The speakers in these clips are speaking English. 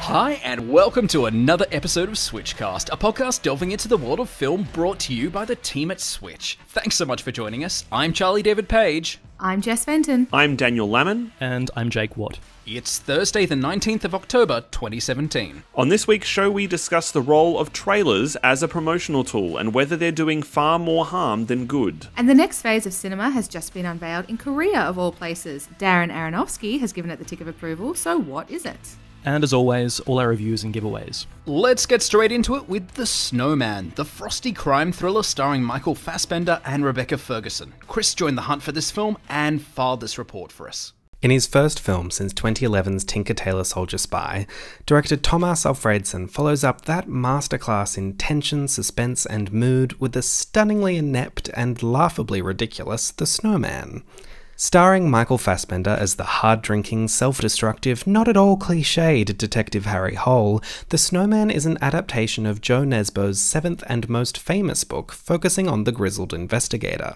Hi, and welcome to another episode of SWITCHCast, a podcast delving into the world of film brought to you by the team at Switch. Thanks so much for joining us. I'm Charlie David Page. I'm Jess Fenton. I'm Daniel Lamon. And I'm Jake Watt. It's Thursday the 19th of October, 2017. On this week's show, we discuss the role of trailers as a promotional tool and whether they're doing far more harm than good. And the next phase of cinema has just been unveiled in Korea, of all places. Darren Aronofsky has given it the tick of approval, so what is it? And as always, all our reviews and giveaways. Let's get straight into it with The Snowman, the frosty crime thriller starring Michael Fassbender and Rebecca Ferguson. Chris joined the hunt for this film and filed this report for us. In his first film since 2011's Tinker Tailor Soldier Spy, director Thomas Alfredson follows up that masterclass in tension, suspense and mood with the stunningly inept and laughably ridiculous The Snowman. Starring Michael Fassbender as the hard-drinking, self-destructive, not at all cliched Detective Harry Hole, The Snowman is an adaptation of Joe Nesbo's seventh and most famous book, focusing on the grizzled investigator.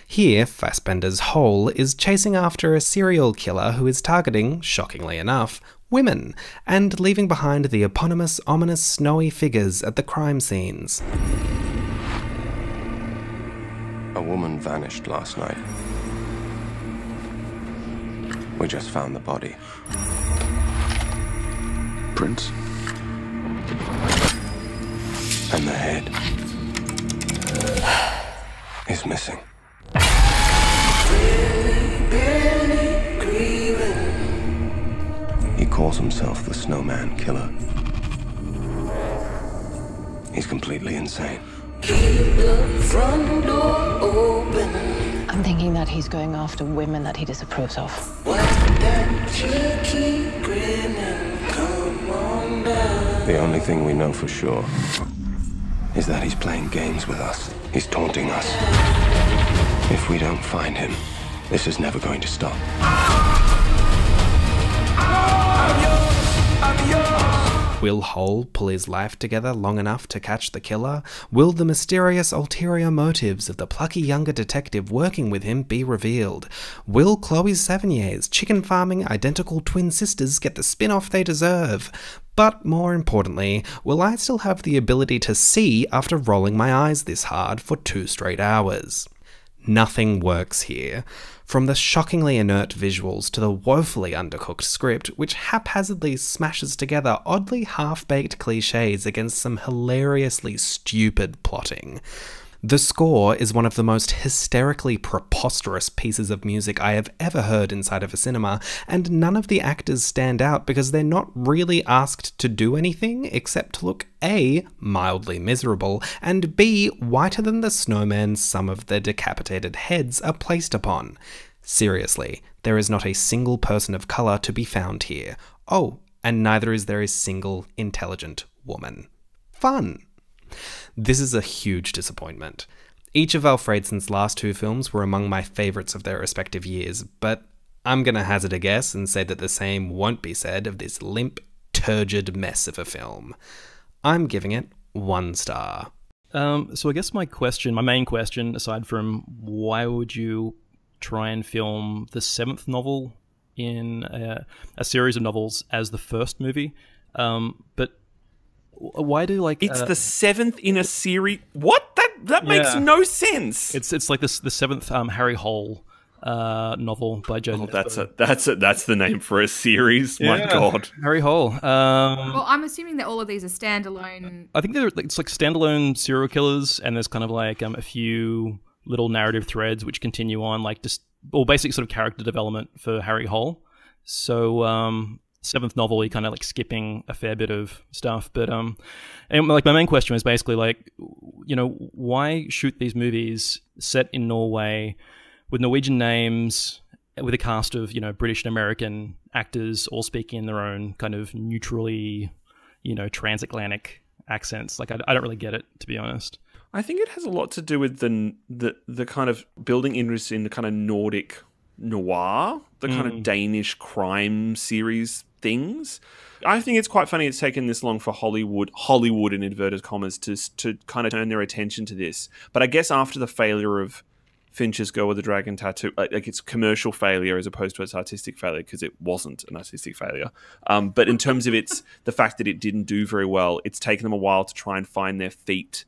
Here, Fassbender's Hole is chasing after a serial killer who is targeting, shockingly enough, women, and leaving behind the eponymous, ominous, snowy figures at the crime scenes. A woman vanished last night. We just found the body. Prince? And the head is missing. He calls himself the Snowman Killer. He's completely insane. Keep the front door open. I'm thinking that he's going after women that he disapproves of. What's that cheeky grinning? Come on down. The only thing we know for sure is that he's playing games with us. He's taunting us. If we don't find him, this is never going to stop. Will Hole pull his life together long enough to catch the killer? Will the mysterious ulterior motives of the plucky younger detective working with him be revealed? Will Chloe Sevigny's chicken farming identical twin sisters get the spin-off they deserve? But more importantly, will I still have the ability to see after rolling my eyes this hard for 2 straight hours? Nothing works here. From the shockingly inert visuals to the woefully undercooked script, which haphazardly smashes together oddly half-baked cliches against some hilariously stupid plotting. The score is one of the most hysterically preposterous pieces of music I have ever heard inside of a cinema, and none of the actors stand out because they're not really asked to do anything except to look A, mildly miserable, and B, whiter than the snowman some of their decapitated heads are placed upon. Seriously, there is not a single person of colour to be found here. Oh, and neither is there a single intelligent woman. Fun! This is a huge disappointment. Each of Alfredson's last 2 films were among my favourites of their respective years, but I'm gonna hazard a guess and say that the same won't be said of this limp, turgid mess of a film. I'm giving it 1 star. So I guess my main question, aside from why would you try and film the 7th novel in a series of novels as the first movie, but why do it's the 7th in a series? What? That makes no sense. It's like the 7th Harry Hole novel by Joe. That's the name for a series. Yeah. My God, Harry Hole. Well, I'm assuming that all of these are standalone. I think it's like standalone serial killers, and there's kind of like a few little narrative threads which continue on, like just basic sort of character development for Harry Hole. So 7th novel, you're kind of like skipping a fair bit of stuff, but and like my main question is basically like, why shoot these movies set in Norway with Norwegian names, with a cast of British and American actors all speaking in their own kind of neutrally transatlantic accents? Like I don't really get it, to be honest. I think it has a lot to do with the kind of building interest in the kind of Nordic noir, the kind of Danish crime series things. I think it's quite funny it's taken this long for Hollywood in inverted commas, to kind of turn their attention to this. But I guess after the failure of Fincher's Girl with the Dragon Tattoo, like it's commercial failure as opposed to its artistic failure, because it wasn't an artistic failure. But in terms of the fact that it didn't do very well, it's taken them a while to try and find their feet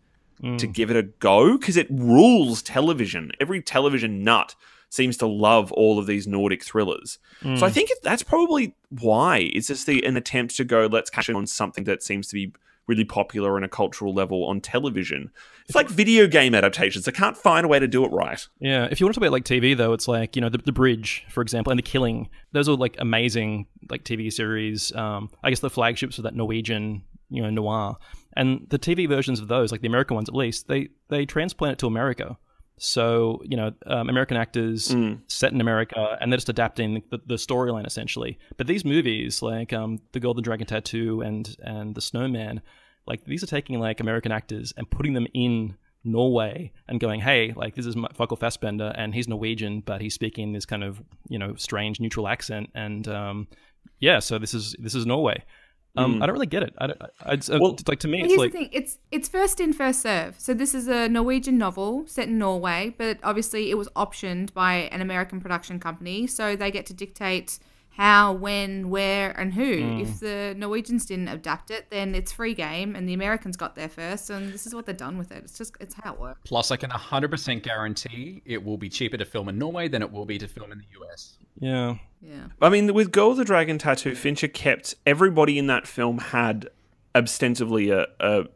to give it a go, because it rules television. Every television nut seems to love all of these Nordic thrillers. So I think that's probably why. It's just an attempt to go, let's catch on something that seems to be really popular on a cultural level on television. It's like video game adaptations. They can't find a way to do it right. Yeah, if you want to talk about like TV though, it's like, you know, the Bridge, for example, and The Killing. Those are like amazing like TV series. I guess the flagships of that Norwegian, you know, noir. And the TV versions of those, like the American ones at least, they transplant it to America. So, you know, American actors set in America, and they're just adapting the storyline essentially. But these movies, like The Girl with the Dragon Tattoo and The Snowman, like these are taking like American actors and putting them in Norway and going, hey, like this is Michael Fassbender, and he's Norwegian, but he's speaking this kind of, you know, strange neutral accent, and yeah, so this is Norway. I don't really get it. Like to me, it's here's like the thing. It's first in, first serve. So this is a Norwegian novel set in Norway, but obviously it was optioned by an American production company, so they get to dictate how, when, where, and who. If the Norwegians didn't adapt it, then it's free game, and the Americans got there first, and this is what they've done with it. It's how it works. Plus, I can 100% guarantee it will be cheaper to film in Norway than it will be to film in the US. yeah. Yeah. I mean, with Girl with the Dragon Tattoo, Fincher kept everybody in that film had ostensibly a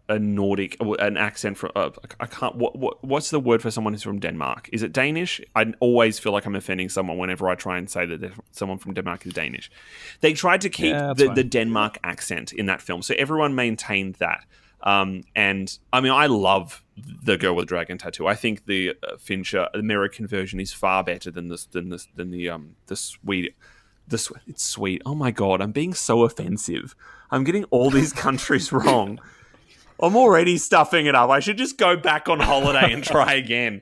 Nordic, an accent from. I can't. What's the word for someone who's from Denmark? Is it Danish? I always feel like I'm offending someone whenever I try and say that someone from Denmark is Danish. They tried to keep the Denmark accent in that film, so everyone maintained that. And I mean, I love The Girl with the Dragon Tattoo. I think the Fincher American version is far better than the Swede. It's sweet. Oh my god, I'm being so offensive. I'm getting all these countries wrong. I'm already stuffing it up. I should just go back on holiday and try again.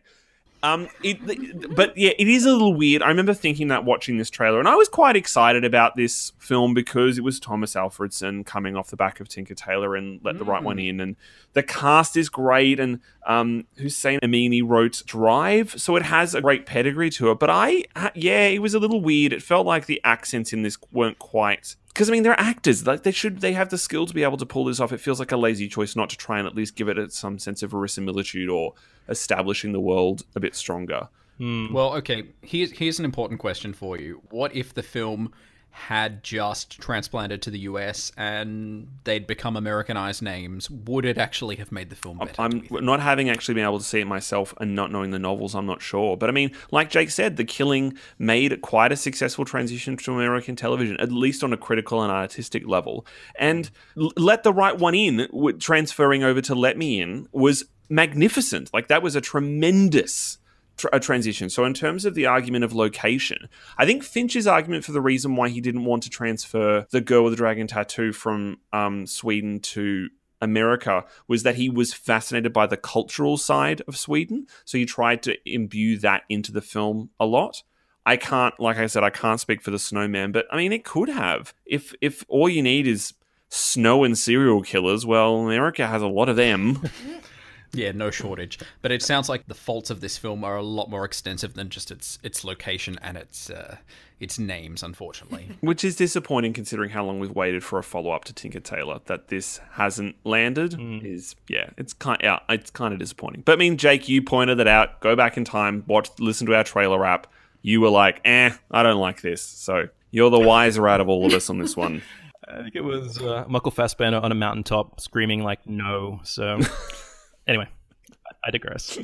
But yeah, it is a little weird. I remember thinking that watching this trailer, and I was quite excited about this film because it was Thomas Alfredson coming off the back of Tinker Tailor and Let the Right One In, and the cast is great, and Hussein Amini wrote Drive, so it has a great pedigree to it. But it was a little weird. It felt like the accents in this weren't quite. Because, I mean, they're actors. Like they have the skill to be able to pull this off. It feels like a lazy choice not to try and at least give it some sense of verisimilitude or establishing the world a bit stronger. Well, okay, here's an important question for you. What if the film had just transplanted to the US and they'd become Americanized names? Would it actually have made the film better? I'm not having actually been able to see it myself and not knowing the novels, I'm not sure. But I mean, like Jake said, The Killing made quite a successful transition to American television, at least on a critical and artistic level. And Let the Right One In, transferring over to Let Me In, was magnificent. Like, that was a tremendous transition. So in terms of the argument of location, I think Fincher's argument for the reason why he didn't want to transfer The Girl with the Dragon Tattoo from Sweden to America was that he was fascinated by the cultural side of Sweden. So he tried to imbue that into the film a lot. I can't speak for The Snowman, but I mean, it could have. If all you need is snow and serial killers, well, America has a lot of them. Yeah, no shortage. But it sounds like the faults of this film are a lot more extensive than just its location and its names, unfortunately. Which is disappointing considering how long we've waited for a follow-up to Tinker Tailor. That this hasn't landed it's kind of disappointing. But I mean, Jake, you pointed that out. Go back in time, listen to our trailer wrap. You were like, I don't like this. So you're the wiser out of all of us on this one. I think it was Michael Fassbender on a mountaintop screaming like no. So anyway, I digress.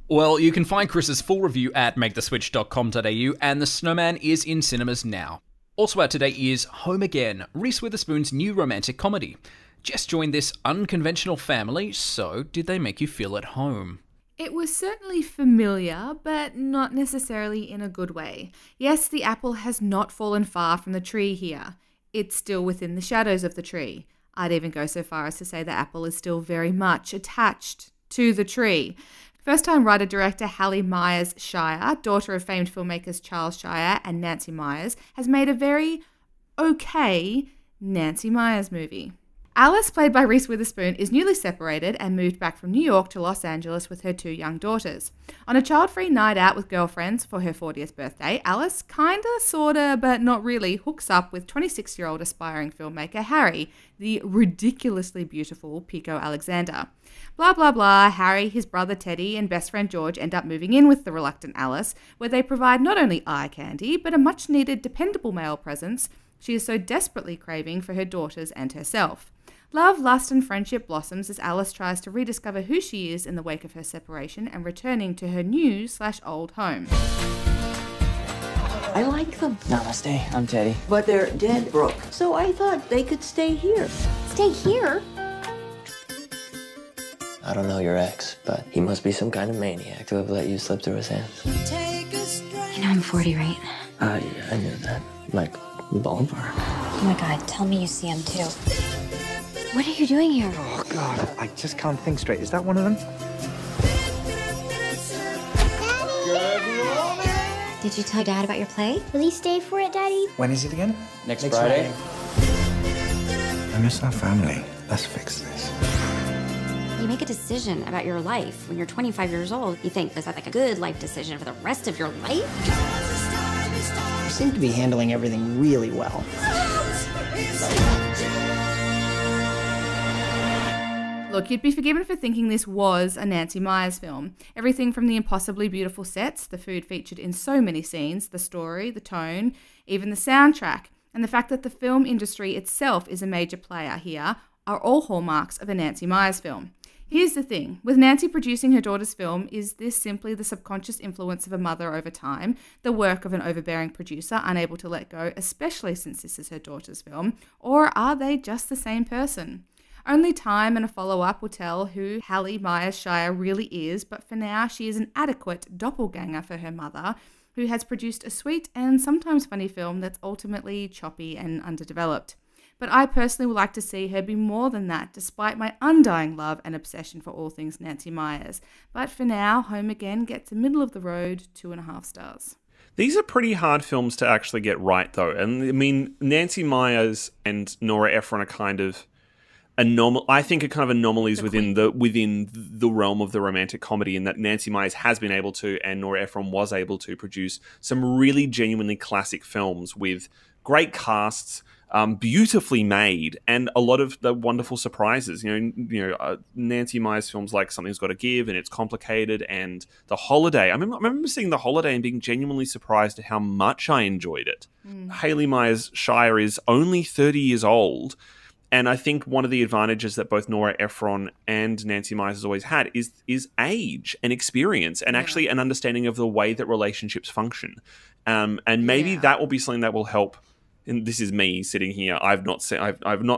Well, you can find Chris's full review at maketheswitch.com.au, and The Snowman is in cinemas now. Also out today is Home Again, Reese Witherspoon's new romantic comedy. Jess joined this unconventional family, so did they make you feel at home? It was certainly familiar, but not necessarily in a good way. Yes, the apple has not fallen far from the tree here. It's still within the shadows of the tree. I'd even go so far as to say the apple is still very much attached to the tree. First-time writer-director Hallie Myers-Shire, daughter of famed filmmakers Charles Shire and Nancy Myers, has made a very okay Nancy Myers movie. Alice, played by Reese Witherspoon, is newly separated and moved back from New York to Los Angeles with her 2 young daughters. On a child-free night out with girlfriends for her 40th birthday, Alice kinda, sorta, but not really, hooks up with 26-year-old aspiring filmmaker Harry, the ridiculously beautiful Pico Alexander. Blah, blah, blah, Harry, his brother Teddy, and best friend George end up moving in with the reluctant Alice, where they provide not only eye candy, but a much-needed dependable male presence she is so desperately craving for her daughters and herself. Love, lust, and friendship blossoms as Alice tries to rediscover who she is in the wake of her separation and returning to her new/old home. I like them. Namaste, I'm Teddy. But they're dead broke. So I thought they could stay here. Stay here? I don't know your ex, but he must be some kind of maniac to have let you slip through his hands. You know I'm 40, right? I knew that. Like, ballpark. Oh my god, tell me you see him too. What are you doing here? Oh, God, I just can't think straight. Is that one of them? Did you tell Dad about your play? Will he stay for it, Daddy? When is it again? Next Friday. I miss our family. Let's fix this. You make a decision about your life when you're 25 years old. You think, is that like a good life decision for the rest of your life? You seem to be handling everything really well. Look, you'd be forgiven for thinking this was a Nancy Meyers film. Everything from the impossibly beautiful sets, the food featured in so many scenes, the story, the tone, even the soundtrack, and the fact that the film industry itself is a major player here are all hallmarks of a Nancy Meyers film. Here's the thing, with Nancy producing her daughter's film, is this simply the subconscious influence of a mother over time, the work of an overbearing producer unable to let go, especially since this is her daughter's film, or are they just the same person? Only time and a follow-up will tell who Hallie Myers Shire really is, but for now she is an adequate doppelganger for her mother, who has produced a sweet and sometimes funny film that's ultimately choppy and underdeveloped. But I personally would like to see her be more than that, despite my undying love and obsession for all things Nancy Meyers. But for now, Home Again gets a middle-of-the-road 2.5 stars. These are pretty hard films to actually get right, though. And I mean, Nancy Meyers and Nora Ephron are kind of I think are kind of anomalies within the realm of the romantic comedy, in that Nancy Meyers has been able to, and Nora Ephron was able to, produce some really genuinely classic films with great casts, beautifully made, and a lot of the wonderful surprises. Nancy Meyers films like Something's Gotta Give and It's Complicated and The Holiday. I remember seeing The Holiday and being genuinely surprised at how much I enjoyed it. Hallie Myers Shire is only 30 years old. And I think one of the advantages that both Nora Ephron and Nancy Meyers has always had is age and experience, and actually an understanding of the way that relationships function. And maybe that will be something that will help. And this is me sitting here. I've not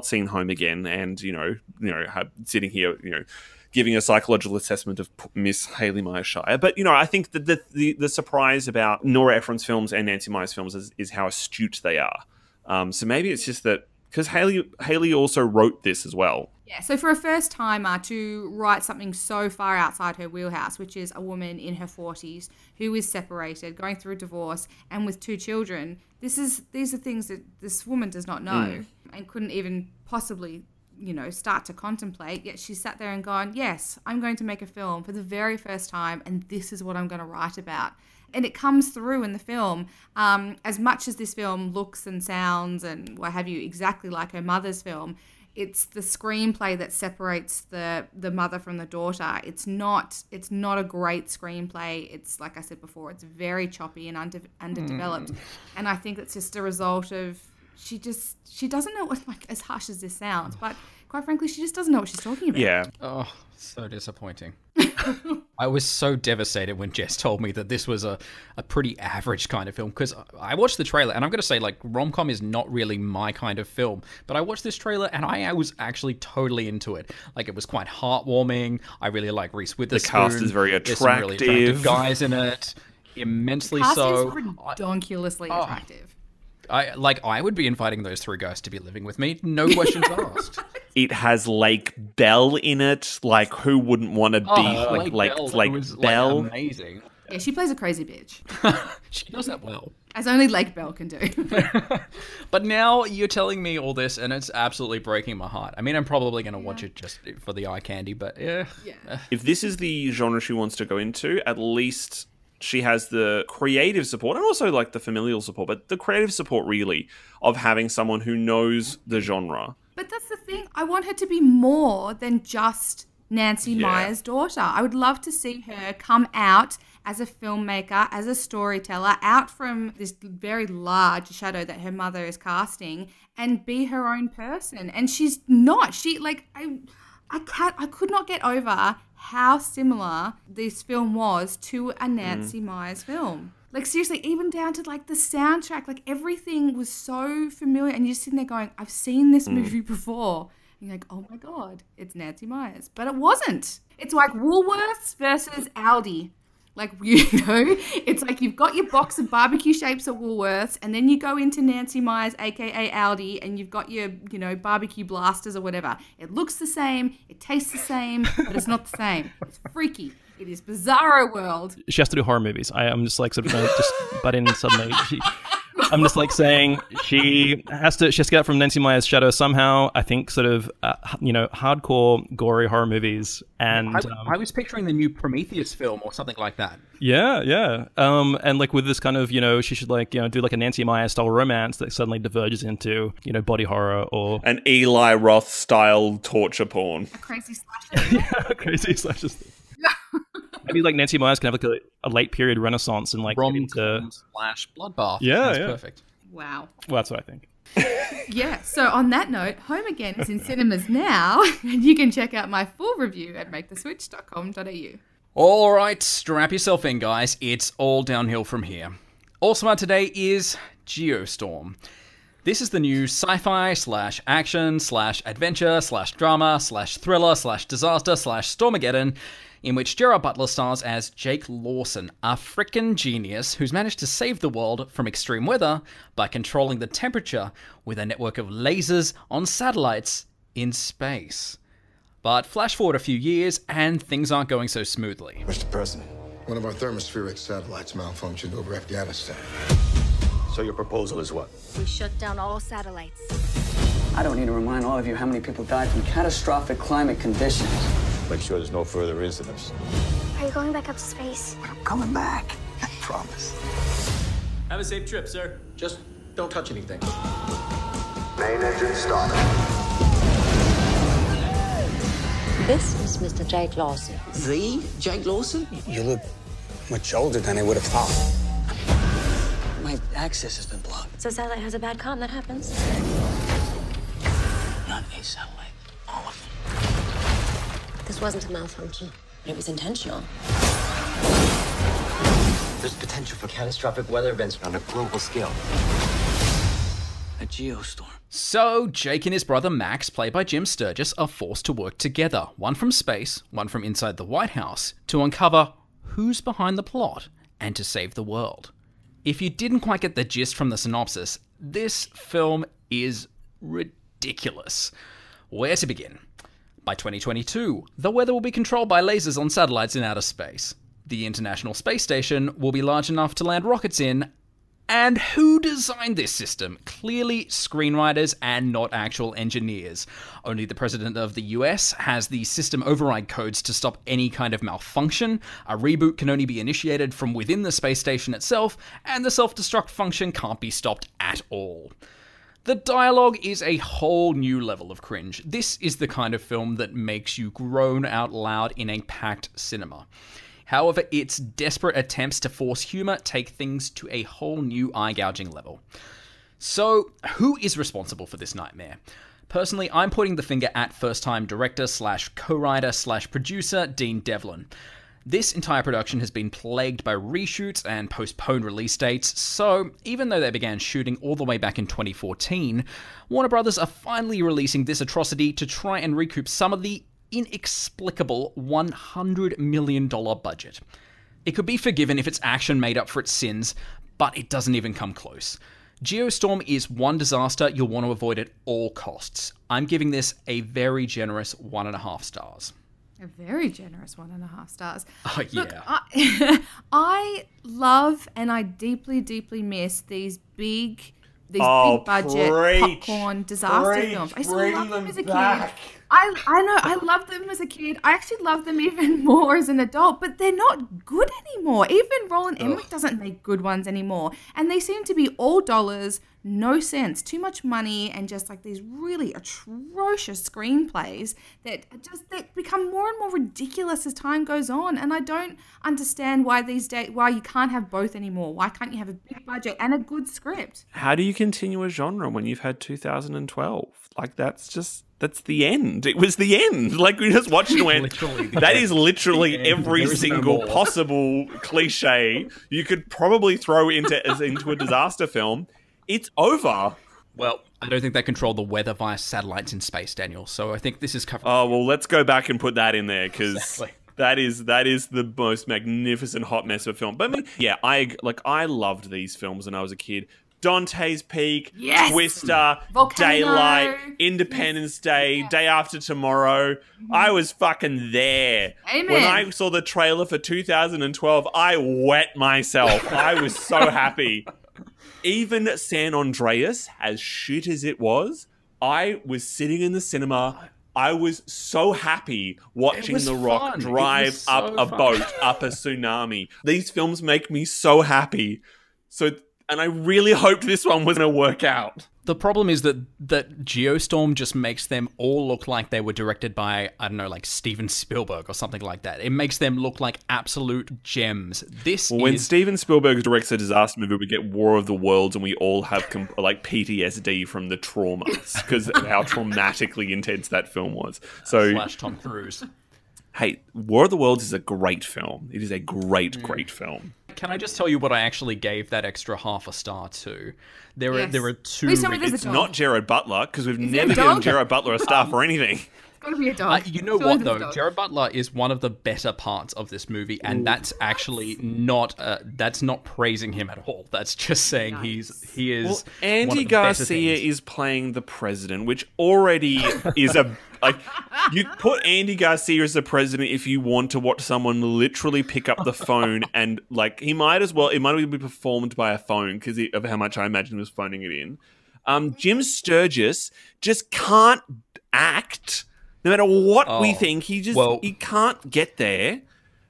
seen Home Again, and sitting here, giving a psychological assessment of Miss Hallie Myers Shire. But I think that the surprise about Nora Ephron's films and Nancy Meyers films is how astute they are. So maybe it's just that. Because Haley also wrote this as well. Yeah, so for a first-timer to write something so far outside her wheelhouse, which is a woman in her 40s who is separated, going through a divorce, and with 2 children, these are things that this woman does not know and couldn't even possibly, start to contemplate. Yet she sat there and gone, yes, I'm going to make a film for the very first time, and this is what I'm going to write about. And it comes through in the film. As much as this film looks and sounds and what have you exactly like her mother's film, it's the screenplay that separates the mother from the daughter. It's not a great screenplay. It's, like I said before, it's very choppy and underdeveloped. And I think it's just a result of she doesn't know what, like, as harsh as this sounds, but quite frankly, she just doesn't know what she's talking about. Yeah. Oh, so disappointing. I was so devastated when Jess told me that this was a pretty average kind of film, because I watched the trailer, and I'm going to say, like, rom-com is not really my kind of film, but I watched this trailer and I was actually totally into it. Like, it was quite heartwarming. I really like Reese Witherspoon. The cast is very attractive. There's some really attractive guys in it. Immensely so. The cast is redonkulously attractive. I would be inviting those 3 guys to be living with me. No questions asked. It has Lake Bell in it. Like, who wouldn't want to be Lake Bell? Amazing. Yeah, she plays a crazy bitch. She does that well. As only Lake Bell can do. But now you're telling me all this, and it's absolutely breaking my heart. I mean, I'm probably going to watch it just for the eye candy, but yeah. If this is the genre she wants to go into, at least she has the creative support and also like the familial support, but the creative support really of having someone who knows the genre. But that's the thing. I want her to be more than just Nancy Meyer's daughter. I would love to see her come out as a filmmaker, as a storyteller, out from this very large shadow that her mother is casting and be her own person. And she's not. I could not get over how similar this film was to a Nancy Meyers film. Like, seriously, even down to, like, the soundtrack. Like, everything was so familiar. And you're sitting there going, I've seen this movie before. And you're like, oh, my God, it's Nancy Meyers. But it wasn't. It's like Woolworths versus Aldi. Like, you know, it's like you've got your box of barbecue shapes at Woolworths, and then you go into Nancy Meyers, a.k.a. Aldi, and you've got your, you know, barbecue blasters or whatever. It looks the same, it tastes the same, but it's not the same. It's freaky. It is bizarro world. She has to do horror movies. I'm just like sort of going to just butt in suddenly. I'm just like saying she has to get out from Nancy Meyer's shadow somehow. I think sort of, hardcore, gory horror movies. And I was picturing the new Prometheus film or something like that. Yeah. And like with this kind of, you know, she should like, you know, do like a Nancy Meyer style romance that suddenly diverges into, you know, body horror or an Eli Roth style torture porn. A crazy slasher. Yeah, crazy slasher. Maybe like Nancy Meyers can have like a late period renaissance and like rom-com / bloodbath. Yeah, that's perfect. Wow. Well, that's what I think. Yeah, so on that note, Home Again is in cinemas now, and you can check out my full review at maketheswitch.com.au. All right, strap yourself in, guys. It's all downhill from here. Also out today is Geostorm. This is the new sci-fi / action / adventure / drama / thriller / disaster / Stormageddon, in which Gerard Butler stars as Jake Lawson, a frickin' genius who's managed to save the world from extreme weather by controlling the temperature with a network of lasers on satellites in space. But flash forward a few years and things aren't going so smoothly. Mr. President, one of our thermospheric satellites malfunctioned over Afghanistan. So your proposal is what? We shut down all satellites. I don't need to remind all of you how many people died from catastrophic climate conditions. Make sure there's no further incidents. Are you going back up to space? But I'm coming back. I promise. Have a safe trip, sir. Just don't touch anything. Main engine started. This is Mr. Jake Lawson. The Jake Lawson? You look much older than I would have thought. My access has been blocked. So satellite has a bad comm, that happens. Not a satellite. All of them. This wasn't a malfunction. It was intentional. There's potential for catastrophic weather events on a global scale. A geostorm. So, Jake and his brother Max, played by Jim Sturgis, are forced to work together, one from space, one from inside the White House, to uncover who's behind the plot and to save the world. If you didn't quite get the gist from the synopsis, this film is ridiculous. Where to begin? By 2022, the weather will be controlled by lasers on satellites in outer space. The International Space Station will be large enough to land rockets in. And who designed this system? Clearly screenwriters and not actual engineers. Only the president of the US has the system override codes to stop any kind of malfunction. A reboot can only be initiated from within the space station itself, and the self-destruct function can't be stopped at all. The dialogue is a whole new level of cringe. This is the kind of film that makes you groan out loud in a packed cinema. However, its desperate attempts to force humor take things to a whole new eye-gouging level. So, who is responsible for this nightmare? Personally, I'm pointing the finger at first-time director / co-writer / producer Dean Devlin. This entire production has been plagued by reshoots and postponed release dates, so even though they began shooting all the way back in 2014, Warner Brothers are finally releasing this atrocity to try and recoup some of the inexplicable $100 million budget. It could be forgiven if its action made up for its sins, but it doesn't even come close. Geostorm is one disaster you'll want to avoid at all costs. I'm giving this a very generous 1.5 stars. A very generous 1.5 stars. Oh, yeah. Look, I love and I deeply, deeply miss these big budget popcorn disaster films. I used to love them as a kid. I know, I loved them as a kid. I actually love them even more as an adult, but they're not good anymore. Even Roland Emmerich doesn't make good ones anymore. And they seem to be all dollars, no sense, too much money, and just like these really atrocious screenplays that become more and more ridiculous as time goes on. And I don't understand why why you can't have both anymore. Why can't you have a big budget and a good script? How do you continue a genre when you've had 2012? Like, that's the end. It was the end. Like, we just watched it and went, that is literally every single possible cliche you could probably throw into a disaster film. It's over. Well, I don't think they control the weather via satellites in space, Daniel. So I think this is covered. Oh, well, let's go back and put that in there, because that is the most magnificent hot mess of a film. But I mean, yeah, I loved these films when I was a kid. Dante's Peak, Twister, Volcano. Daylight, Independence Day, Day After Tomorrow. I was fucking there. Amen. When I saw the trailer for 2012, I wet myself. I was so happy. Even San Andreas, as shit as it was, I was sitting in the cinema. I was so happy watching The Rock drive up a boat, up a tsunami. These films make me so happy. And I really hoped this one was going to work out. The problem is that Geostorm just makes them all look like they were directed by, I don't know, like Steven Spielberg or something like that. It makes them look like absolute gems. When Steven Spielberg directs a disaster movie, we get War of the Worlds and we all have like PTSD from the traumas because of how traumatically intense that film was. Slash Tom Cruise. Hey, War of the Worlds is a great film. It is a great film. Can I just tell you what I actually gave that extra half a star to? There are two. It's not Jared Butler, because we've never given Jared Butler a star for anything. It's got to be a dog. You know what, though? Jared Butler is one of the better parts of this movie, and that's actually not that's not praising him at all. That's just saying he is. Well, Andy Garcia is playing the president, which already is a like. You put Andy Garcia as the president if you want to watch someone literally pick up the phone and like it might as well be performed by a phone because of how much I imagine he was phoning it in. Jim Sturgis just can't act. No matter what we think, he can't get there.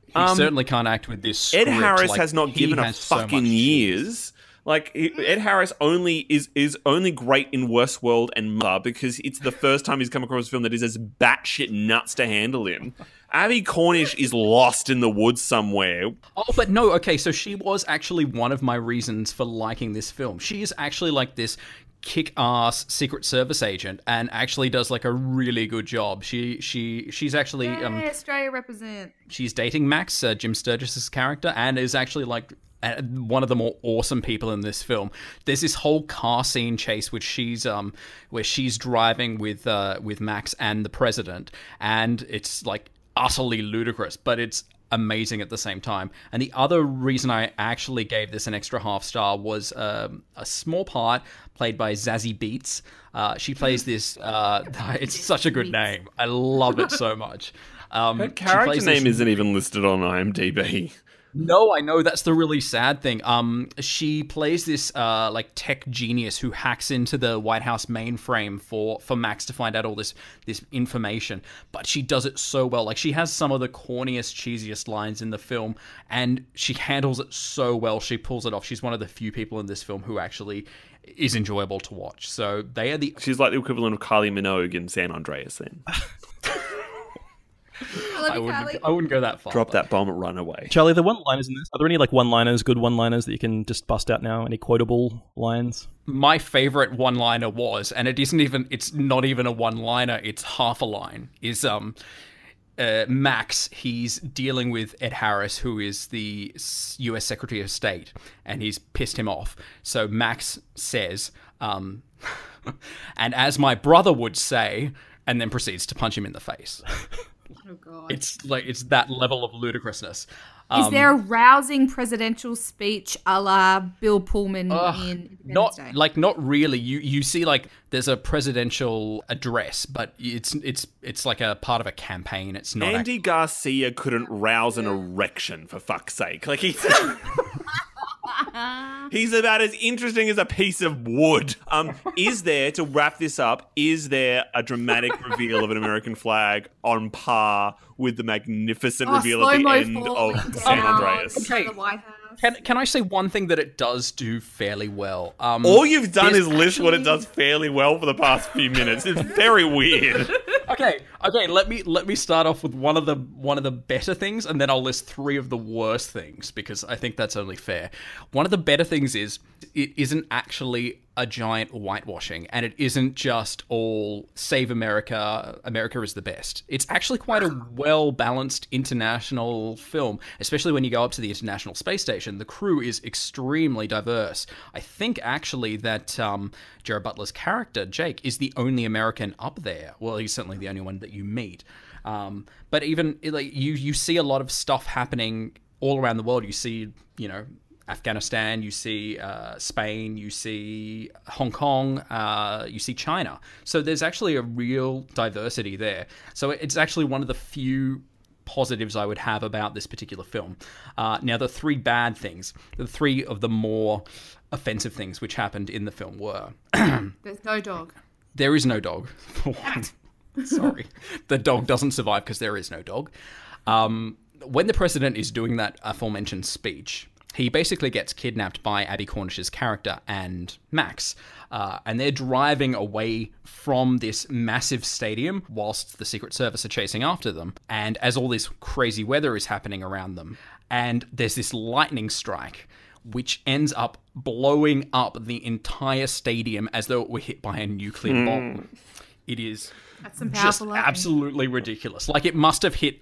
He certainly can't act with this script. Ed Harris has not given a fucking years. Like, Ed Harris is only great in Westworld and Mother because it's the first time he's come across a film that is as batshit nuts to handle him. Abbie Cornish is lost in the woods somewhere. Oh, but no, okay, so she was actually one of my reasons for liking this film. She is actually like this kick-ass Secret Service agent and actually does like a really good job. She's actually Australia represent. She's dating Max, Jim Sturgis's character, and is actually like one of the more awesome people in this film. There's this whole car scene chase which where she's driving with Max and the president, and it's like utterly ludicrous, but it's amazing at the same time. And the other reason I actually gave this an extra half star was a small part played by Zazie Beetz. She plays this it's such a good name. I love it so much. Her character name isn't even listed on IMDb. No, I know, that's the really sad thing. She plays this like tech genius who hacks into the White House mainframe for Max to find out all this information, but she does it so well. Like, she has some of the corniest, cheesiest lines in the film, and she handles it so well. She pulls it off. She's one of the few people in this film who actually is enjoyable to watch. So they are she's like the equivalent of Kylie Minogue in San Andreas then. I wouldn't go that far. Drop that bomb and run away. Charlie, the one-liners in this, are there any like one-liners, good one-liners that you can just bust out now? Any quotable lines? My favorite one-liner was, and it's not even a one-liner, it's half a line, is Max, he's dealing with Ed Harris, who is the US Secretary of State, and he's pissed him off. So Max says, and as my brother would say, and then proceeds to punch him in the face. Oh god. It's that level of ludicrousness. Is there a rousing presidential speech a la Bill Pullman in Independence Day? Not really. You see there's a presidential address, but it's like a part of a campaign. It's not. Andy Garcia couldn't rouse an erection, for fuck's sake. He's about as interesting as a piece of wood. Is there, to wrap this up, is there a dramatic reveal of an American flag on par with the magnificent reveal at the end of San Andreas? Okay. Can I say one thing that it does do fairly well? All you've done is list what it does fairly well for the past few minutes. It's very weird. Okay. Let me start off with one of the better things, and then I'll list 3 of the worst things because I think that's only fair. One of the better things is it isn't actually a giant whitewashing, and it isn't just all save America, America is the best. It's actually quite a well-balanced international film, especially when you go up to the International Space Station. The crew is extremely diverse. I think actually that Jared Butler's character, Jake, is the only American up there. Well, he's certainly the only one that you meet. But even you see a lot of stuff happening all around the world. You see, Afghanistan, you see Spain, you see Hong Kong, you see China. So there's actually a real diversity there. So it's actually one of the few positives I would have about this particular film. Now, the 3 bad things, the 3 of the more offensive things which happened in the film were... There's no dog. There is no dog. Sorry. The dog doesn't survive because there is no dog. When the president is doing that aforementioned speech... He basically gets kidnapped by Abby Cornish's character and Max, and they're driving away from this massive stadium whilst the Secret Service are chasing after them. And as all this crazy weather is happening around them, and there's this lightning strike, which ends up blowing up the entire stadium as though it were hit by a nuclear bomb. It is just absolutely ridiculous. It must have hit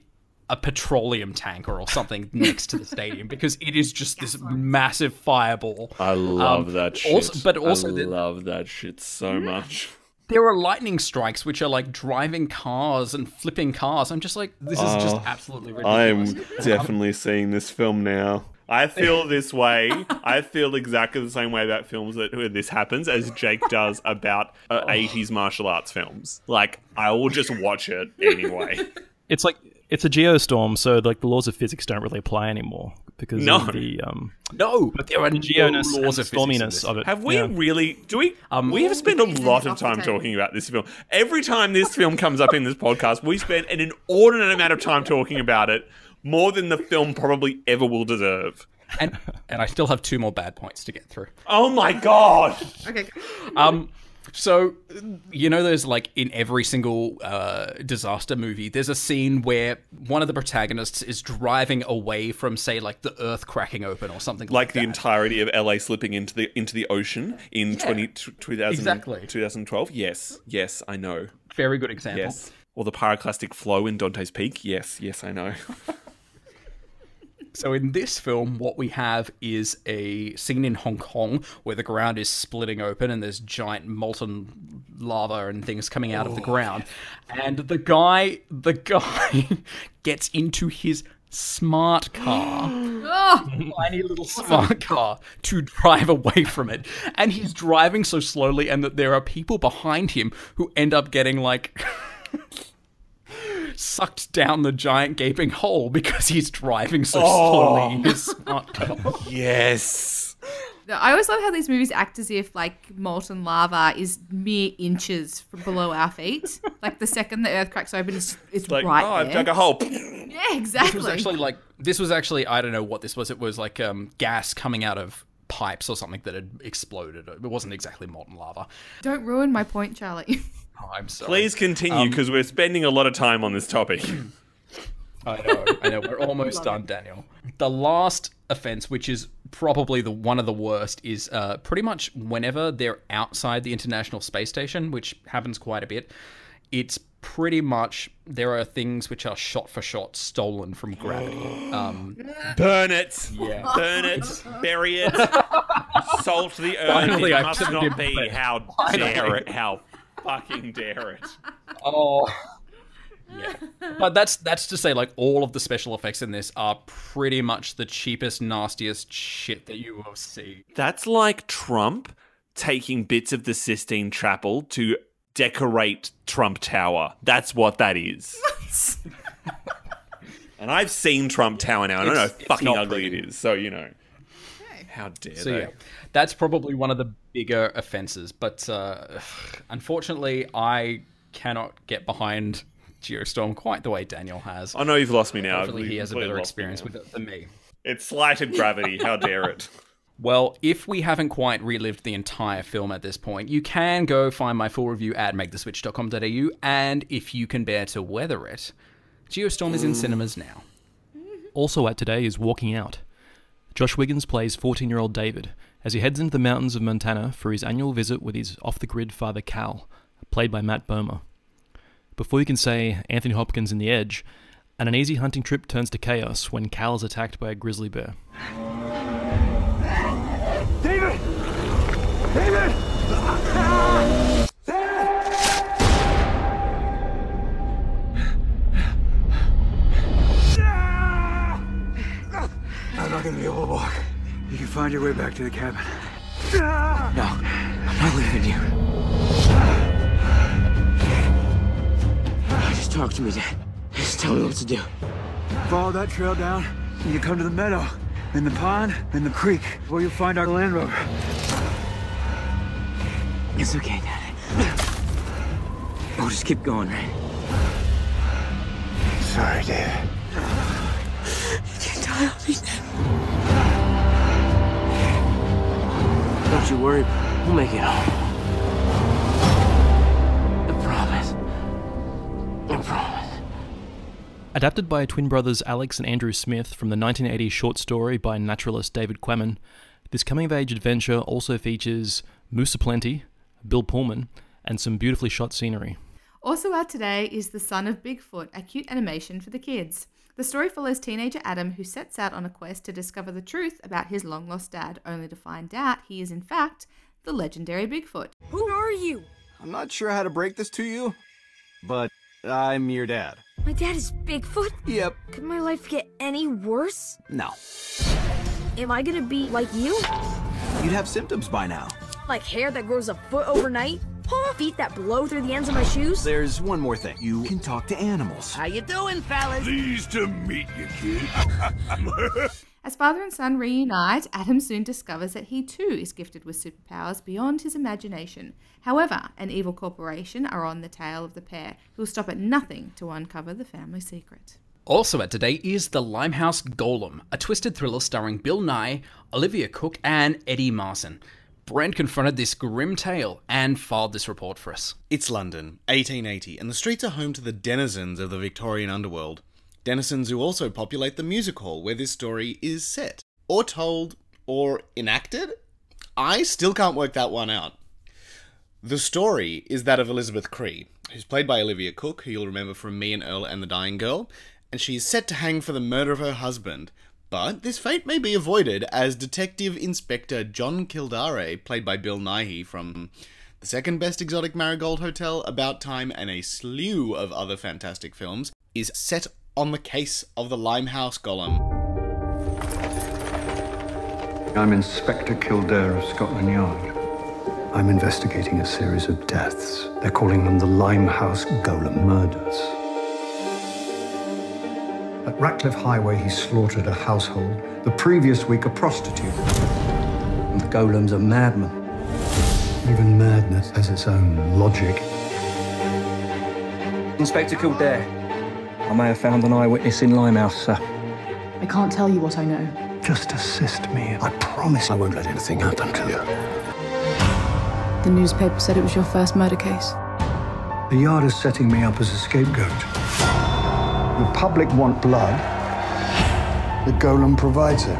a petroleum tanker or something next to the stadium because it is just this massive fireball. I love that shit. I love that shit so much. There are lightning strikes which are driving cars and flipping cars. I'm just this is just absolutely ridiculous. I'm definitely seeing this film now. I feel this way. I feel exactly the same way about films where this happens as Jake does about 80s martial arts films. I will just watch it anyway. It's a geostorm, so the laws of physics don't really apply anymore because of the but there are the geoness no laws and of storminess of it. Have we really? Do we? We have spent a lot of time talking about this film. Every time this film comes up in this podcast, we spend an inordinate amount of time talking about it, more than the film probably ever will deserve. And I still have 2 more bad points to get through. Oh my god! Okay. So, there's in every single disaster movie, there's a scene where one of the protagonists is driving away from, say, the earth cracking open or something like that. The entirety of LA slipping into the ocean in 2012. Yes, I know. Very good example. Yes. Or the pyroclastic flow in Dante's Peak. Yes, I know. So in this film, what we have is a scene in Hong Kong where the ground is splitting open and there's giant molten lava and things coming out of the ground. And the guy gets into his smart car, tiny little smart car, to drive away from it. And he's driving so slowly and that there are people behind him who end up getting sucked down the giant gaping hole because he's driving so slowly in his smart car. Yes. I always love how these movies act as if molten lava is mere inches from below our feet. The second the earth cracks open, it's right there. I've dug a hole. Yeah, exactly. This was actually I don't know what this was. It was gas coming out of pipes or something that had exploded. It wasn't exactly molten lava. Don't ruin my point, Charlie. Oh, I'm sorry. Please continue, because we're spending a lot of time on this topic. I know. We're almost done, Daniel. The last offense, which is probably one of the worst, is pretty much whenever they're outside the International Space Station, which happens quite a bit. It's pretty much there are things which are shot for shot stolen from Gravity. Burn it. Yeah. Burn it. Bury it. Salt the earth. Finally, it must not be. How dare it. How fucking dare it. Oh. But that's to say, like, all of the special effects in this are pretty much the cheapest, nastiest shit that you will see. That's like Trump taking bits of the Sistine Chapel to decorate Trump Tower. That's what that is. And I've seen Trump Tower now, and I know how fucking ugly it is. So, you know. How dare they? Yeah, that's probably one of the bigger offenses. But unfortunately, I cannot get behind Geostorm quite the way Daniel has. I know you've lost me now. Hopefully he has a better experience with it than me. It's slighted gravity. How dare it? Well, if we haven't quite relived the entire film at this point, you can go find my full review at maketheswitch.com.au, and if you can bear to weather it, Geostorm is in cinemas now. Also out today is Walking Out. Josh Wiggins plays 14-year-old David as he heads into the mountains of Montana for his annual visit with his off-the-grid father Cal, played by Matt Bomer. Before you can say Anthony Hopkins in The Edge, an uneasy hunting trip turns to chaos when Cal is attacked by a grizzly bear. David! David! I'm not gonna be able to walk. You can find your way back to the cabin. No, I'm not leaving you. Just talk to me, Dad. Just tell me what to do. Follow that trail down, and you come to the meadow, then the pond, then the creek, where you'll find our Land Rover. It's okay, Dad. We'll just keep going, right? Sorry, David. You can't die on me, Dad. Don't you worry. We'll make it home. I promise. I promise. Adapted by twin brothers Alex and Andrew Smith from the 1980 short story by naturalist David Quammen, this coming-of-age adventure also features Moose Aplenty, Bill Pullman, and some beautifully shot scenery. Also out today is The Son of Bigfoot, a cute animation for the kids. The story follows teenager Adam, who sets out on a quest to discover the truth about his long-lost dad, only to find out he is in fact the legendary Bigfoot. Who are you? I'm not sure how to break this to you, but I'm your dad. My dad is Bigfoot? Yep. Could my life get any worse? No. Am I gonna be like you? You'd have symptoms by now. Like hair that grows a foot overnight? Feet that blow through the ends of my shoes? There's one more thing. You can talk to animals. How you doing, fellas? Pleased to meet you, kid. As father and son reunite, Adam soon discovers that he too is gifted with superpowers beyond his imagination. However, an evil corporation are on the tail of the pair, who will stop at nothing to uncover the family secret. Also out today is The Limehouse Golem, a twisted thriller starring Bill Nighy, Olivia Cooke, and Eddie Marsan. Brent confronted this grim tale and filed this report for us. It's London, 1880, and the streets are home to the denizens of the Victorian underworld. Denizens who also populate the music hall where this story is set. Or told, or enacted? I still can't work that one out. The story is that of Elizabeth Cree, who's played by Olivia Cooke, who you'll remember from Me and Earl and the Dying Girl, and she is set to hang for the murder of her husband. But this fate may be avoided as Detective Inspector John Kildare, played by Bill Nighy from The Second Best Exotic Marigold Hotel, About Time, and a slew of other fantastic films, is set on the case of the Limehouse Golem. I'm Inspector Kildare of Scotland Yard. I'm investigating a series of deaths. They're calling them the Limehouse Golem murders. At Ratcliffe Highway, he slaughtered a household. The previous week, a prostitute. And the Golem's a madman. Even madness has its own logic. Inspector Kildare, I may have found an eyewitness in Limehouse, sir. I can't tell you what I know. Just assist me. I promise I won't let anything happen to you. The newspaper said it was your first murder case. The Yard is setting me up as a scapegoat. The public want blood. The Golem provides it.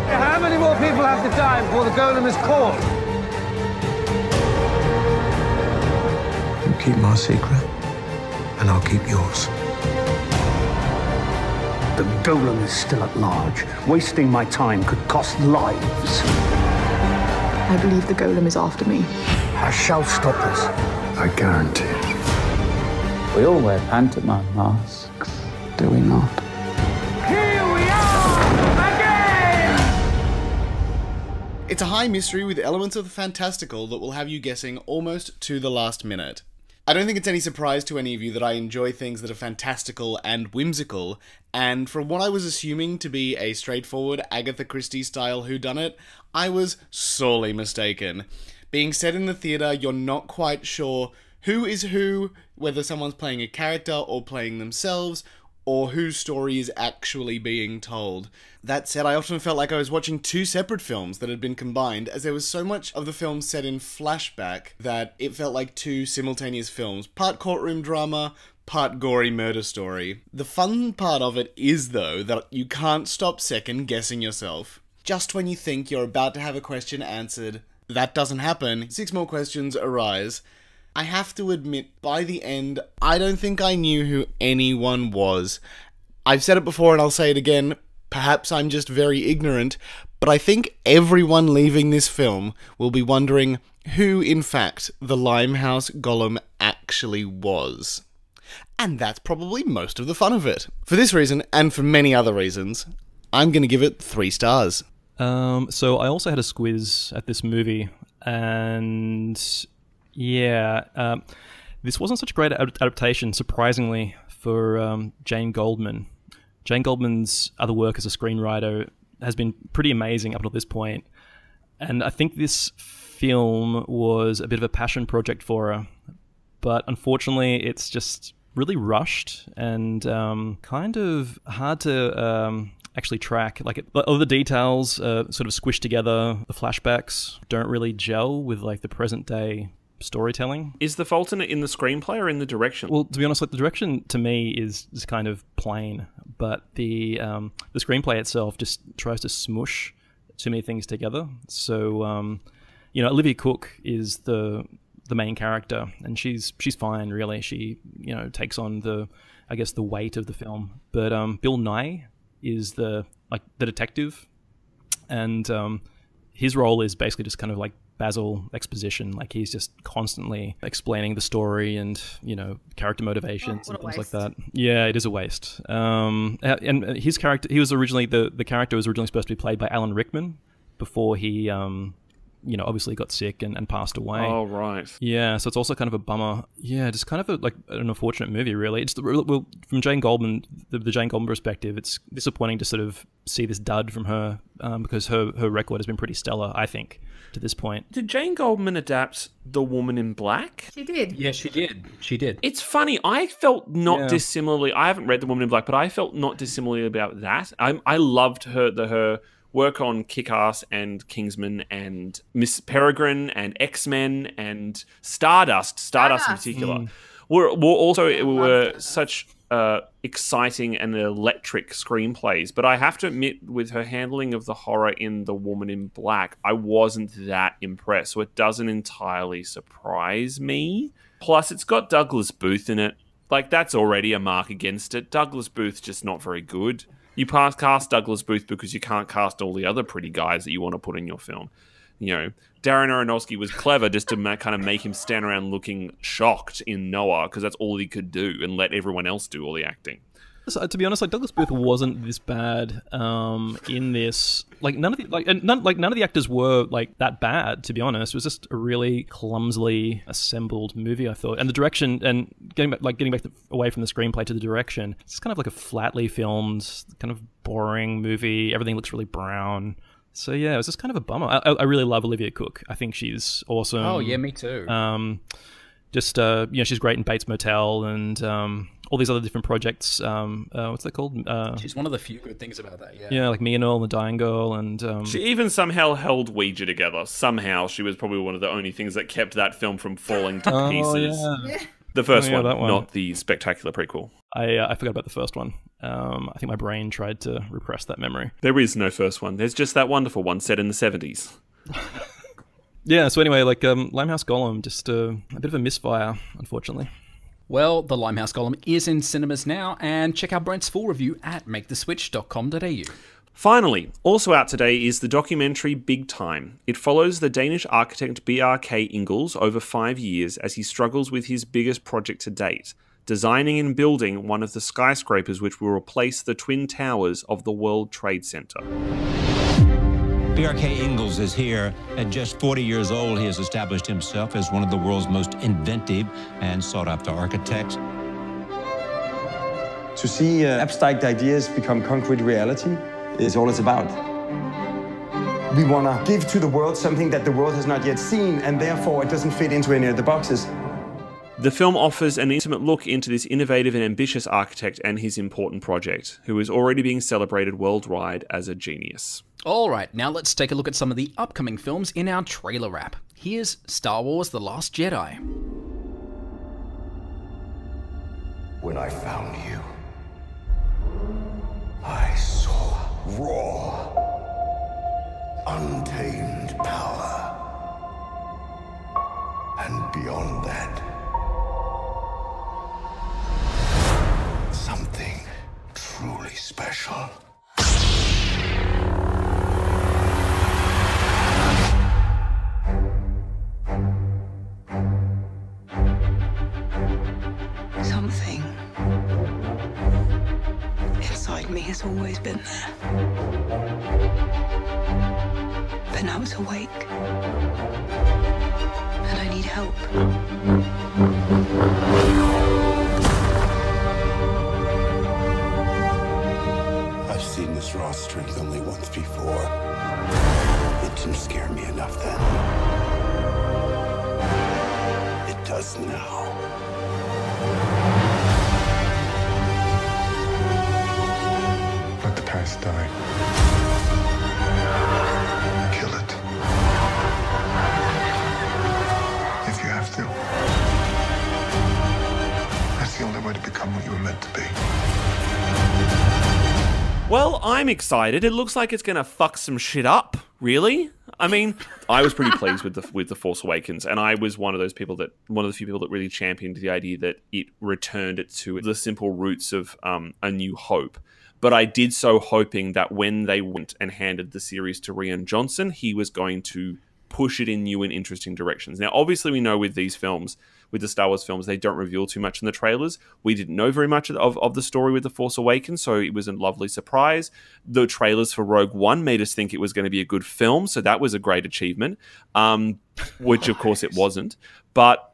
How many more people have to die before the Golem is called? You keep my secret, and I'll keep yours. The Golem is still at large. Wasting my time could cost lives. I believe the Golem is after me. I shall stop this. I guarantee it. We all wear pantomime masks, do we not? Here we are again! It's a high mystery with elements of the fantastical that will have you guessing almost to the last minute. I don't think it's any surprise to any of you that I enjoy things that are fantastical and whimsical, and from what I was assuming to be a straightforward Agatha Christie-style whodunit, I was sorely mistaken. Being set in the theatre, you're not quite sure who is who, whether someone's playing a character or playing themselves, or whose story is actually being told. That said, I often felt like I was watching two separate films that had been combined, as there was so much of the film set in flashback that it felt like two simultaneous films, part courtroom drama, part gory murder story. The fun part of it is, though, that you can't stop second guessing yourself. Just when you think you're about to have a question answered, that doesn't happen. 6 more questions arise. I have to admit, by the end, I don't think I knew who anyone was. I've said it before and I'll say it again, perhaps I'm just very ignorant, but I think everyone leaving this film will be wondering who, in fact, the Limehouse Golem actually was. And that's probably most of the fun of it. For this reason, and for many other reasons, I'm going to give it 3 stars. So I also had a squiz at this movie, and yeah, this wasn't such a great adaptation, surprisingly, for Jane Goldman. Jane Goldman's other work as a screenwriter has been pretty amazing up until this point, and I think this film was a bit of a passion project for her, but unfortunately it's just really rushed and kind of hard to actually track. Like, all the details sort of squished together. The flashbacks don't really gel with like the present day storytelling. Is the fault in it in the screenplay or in the direction? Well, to be honest, like, the direction to me is kind of plain, but the screenplay itself just tries to smush too many things together. So you know, Olivia Cooke is the main character, and she's fine, really. She, you know, takes on the weight of the film. But Bill Nye is the detective, and his role is basically just kind of like Basil exposition. Like, he's just constantly explaining the story and, you know, character motivations and things like that. Yeah, it is a waste. And his character, he was originally the character was originally supposed to be played by Alan Rickman before he you know, obviously got sick and passed away. Oh, right. Yeah, so it's also kind of a bummer. Yeah, just kind of an unfortunate movie, really. It's well, from Jane Goldman, the Jane Goldman perspective, it's disappointing to sort of see this dud from her, because her record has been pretty stellar, I think, to this point. Did Jane Goldman adapt The Woman in Black? She did. Yeah, she did. She did. It's funny. I felt not dissimilarly. I haven't read The Woman in Black, but I felt not dissimilarly about that. I loved her work on Kick-Ass and Kingsman and Miss Peregrine and X-Men and Stardust in particular. Were such exciting and electric screenplays. But I have to admit, with her handling of the horror in The Woman in Black, I wasn't that impressed. So it doesn't entirely surprise me. Plus, it's got Douglas Booth in it. Like, that's already a mark against it. Douglas Booth's just not very good. You can't cast Douglas Booth because you can't cast all the other pretty guys that you want to put in your film. You know, Darren Aronofsky was clever just to kind of make him stand around looking shocked in Noah, because that's all he could do, and let everyone else do all the acting. So, to be honest, like, Douglas Booth wasn't this bad in this. Like, none of the actors were like that bad. To be honest, it was just a really clumsily assembled movie, I thought. And the direction, and getting back away from the screenplay to the direction, it's kind of like a flatly filmed, kind of boring movie. Everything looks really brown. So yeah, it was just kind of a bummer. I really love Olivia Cooke. I think she's awesome. Oh yeah, me too. You know, she's great in Bates Motel and all these other different projects. What's that called? She's one of the few good things about that. Yeah. Yeah, like Me and Earl and the Dying Girl, and she even somehow held Ouija together. Somehow, she was probably one of the only things that kept that film from falling to pieces. Yeah. The first that one, not the spectacular prequel. I forgot about the first one. I think my brain tried to repress that memory. There is no first one. There's just that wonderful one set in the 70s. Yeah, so anyway, like, Limehouse Golem, just a bit of a misfire, unfortunately. Well, the Limehouse Golem is in cinemas now, and check out Brent's full review at maketheswitch.com.au. Finally, also out today is the documentary Big Time. It follows the Danish architect B.R.K. Ingalls over 5 years as he struggles with his biggest project to date, designing and building one of the skyscrapers which will replace the Twin Towers of the World Trade Center. B.R.K. Ingalls is here. At just 40 years old, he has established himself as one of the world's most inventive and sought-after architects. To see abstract ideas become concrete reality is all it's about. We want to give to the world something that the world has not yet seen, and therefore it doesn't fit into any of the boxes. The film offers an intimate look into this innovative and ambitious architect and his important project, who is already being celebrated worldwide as a genius. Alright, now let's take a look at some of the upcoming films in our trailer wrap. Here's Star Wars: The Last Jedi. When I found you, I saw raw, untamed power. And beyond that, something truly special. Something inside me has always been there. But now it's awake. And I need help. I've seen this raw strength only once before. It didn't scare me enough then. It does now. Let the past die. Kill it. If you have to. That's the only way to become what you were meant to be. Well, I'm excited. It looks like it's going to fuck some shit up, really. I mean, I was pretty pleased with the Force Awakens, and I was one of the few people that really championed the idea that it returned it to the simple roots of A New Hope. But I did so hoping that when they went and handed the series to Rian Johnson, he was going to push it in new and interesting directions. Now, obviously, we know with these films, with the Star Wars films, they don't reveal too much in the trailers. We didn't know very much of the story with The Force Awakens, so it was a lovely surprise. The trailers for Rogue One made us think it was going to be a good film, so that was a great achievement, which, of course, it wasn't. But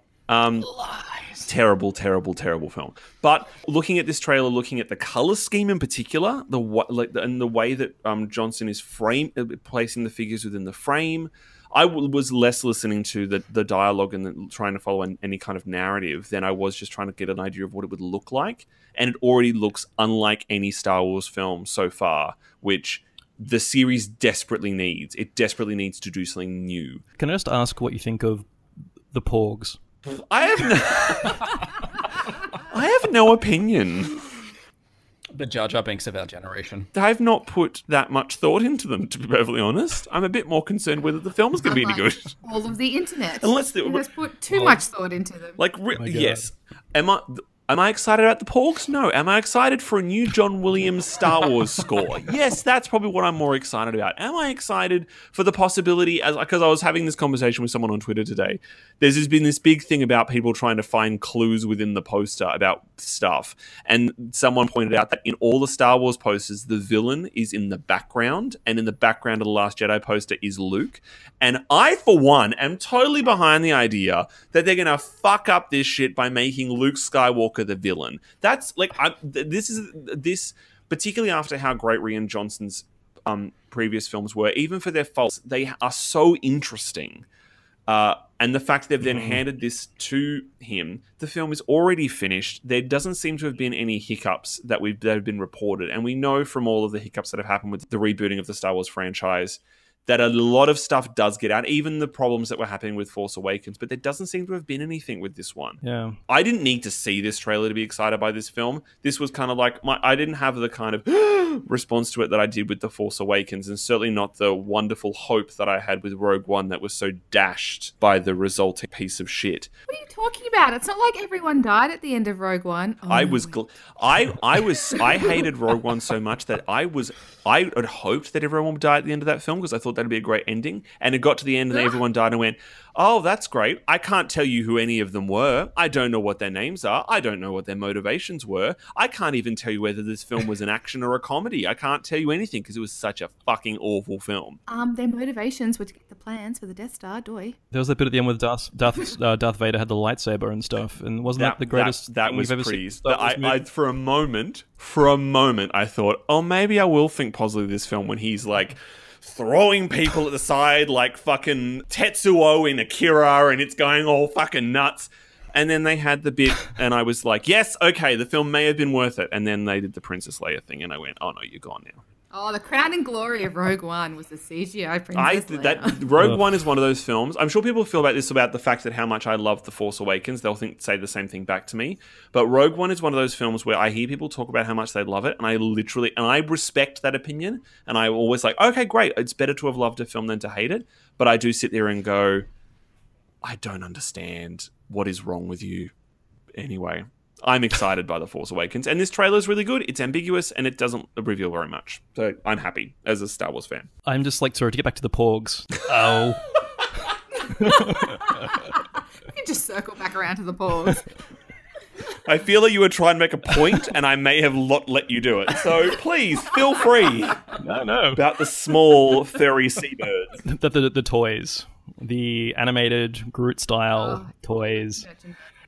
terrible film. But looking at this trailer, looking at the color scheme in particular, and the way that Johnson is placing the figures within the frame, I was less listening to the dialogue and trying to follow any kind of narrative than I was just trying to get an idea of what it would look like. And it already looks unlike any Star Wars film so far, which the series desperately needs. It desperately needs to do something new. Can I just ask what you think of the Porgs? I have no opinion. The Jar Jar Binks of our generation. I've not put that much thought into them, to be perfectly honest. I'm a bit more concerned whether the film is going to be any good. All of the internet. Unless you just put too much thought into them. Yes. Am I excited about the Porgs? No. Am I excited for a new John Williams Star Wars score? Yes, that's probably what I'm more excited about. Am I excited for the possibility, because I was having this conversation with someone on Twitter today, there's been this big thing about people trying to find clues within the poster about stuff, and someone pointed out that in all the Star Wars posters, the villain is in the background, and in the background of the Last Jedi poster is Luke, and I, for one, am totally behind the idea that they're going to fuck up this shit by making Luke Skywalker the villain. That's like this particularly after how great Rian Johnson's previous films were, even for their faults, they are so interesting. And the fact they've then handed this to him, the film is already finished. There doesn't seem to have been any hiccups that have been reported, and we know from all of the hiccups that have happened with the rebooting of the Star Wars franchise that a lot of stuff does get out, even the problems that were happening with Force Awakens, but there doesn't seem to have been anything with this one. Yeah. I didn't need to see this trailer to be excited by this film. This was kind of like, I didn't have the kind of response to it that I did with The Force Awakens, and certainly not the wonderful hope that I had with Rogue One that was so dashed by the resulting piece of shit. What are you talking about? It's not like everyone died at the end of Rogue One. Oh, I hated Rogue One so much that I had hoped that everyone would die at the end of that film because I thought that'd be a great ending. And it got to the end and everyone died and went, oh, that's great. I can't tell you who any of them were. I don't know what their names are. I don't know what their motivations were. I can't even tell you whether this film was an action or a comedy. I can't tell you anything because it was such a fucking awful film. Their motivations were to get the plans for the Death Star, doy. There was that bit at the end where Darth Vader had the lightsaber and stuff, and wasn't that the greatest that thing was we've ever pretty. seen? I for a moment, I thought, oh, maybe I will think positively this film when he's like throwing people at the side like fucking Tetsuo in Akira, and it's going all fucking nuts. And then they had the bit, and I was like, yes, okay, the film may have been worth it. And then they did the Princess Leia thing, and I went, oh no, you're gone now. Oh, the crowning glory of Rogue One was the CGI Princess Leia. Rogue One is one of those films. I'm sure people feel about this, about the fact that how much I love The Force Awakens. They'll say the same thing back to me. But Rogue One is one of those films where I hear people talk about how much they love it, and I respect that opinion. And I'm always like, okay, great. It's better to have loved a film than to hate it. But I do sit there and go, I don't understand what is wrong with you. Anyway, I'm excited by The Force Awakens, and this trailer is really good. It's ambiguous, and it doesn't reveal very much. So I'm happy as a Star Wars fan. I'm just like, sorry, to get back to the Porgs. Oh. You can just circle back around to the Porgs. I feel like you were trying to make a point, and I may have let you do it. So please, feel free. No. About the small, furry seabirds. The toys. The animated Groot-style toys.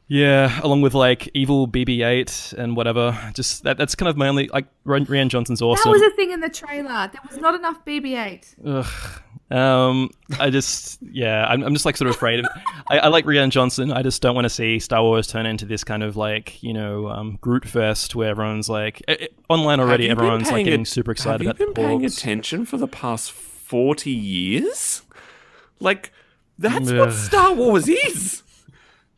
Yeah, along with like evil BB-8 and whatever. Just that's kind of my only, like, Rian Johnson's awesome. That was a thing in the trailer. There was not enough BB-8. Ugh. I'm just like sort of afraid of. I like Rian Johnson. I just don't want to see Star Wars turn into this kind of like, Groot fest where everyone's like online already. Everyone's like getting super excited about the Porgs. Have you been paying attention for the past 40 years? Like, that's what Star Wars is.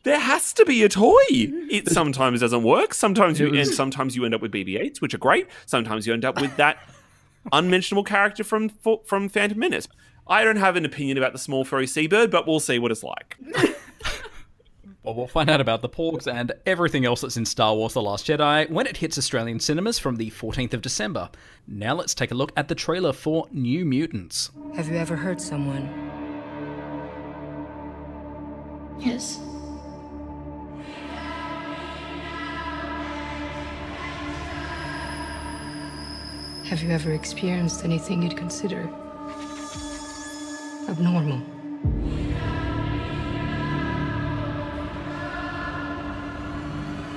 There has to be a toy. It sometimes doesn't work. Sometimes you end up with BB-8s, which are great. Sometimes you end up with that unmentionable character from Phantom Menace. I don't have an opinion about the small furry seabird, but we'll see what it's like. Well, we'll find out about the Porgs and everything else that's in Star Wars The Last Jedi when it hits Australian cinemas from the 14th of December. Now let's take a look at the trailer for New Mutants. Have you ever hurt someone? Yes. Have you ever experienced anything you'd consider abnormal?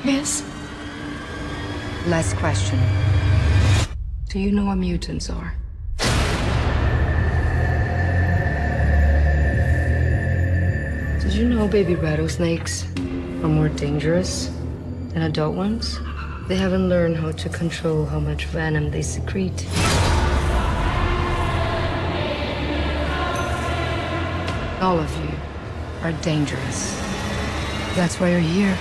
Yes. Last question. Do you know what mutants are? Did you know baby rattlesnakes are more dangerous than adult ones? They haven't learned how to control how much venom they secrete. All of you are dangerous. That's why you're here.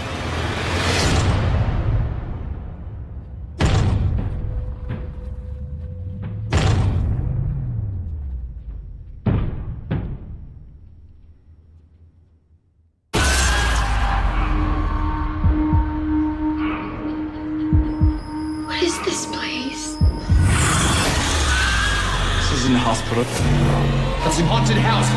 Hospital. That's a haunted house.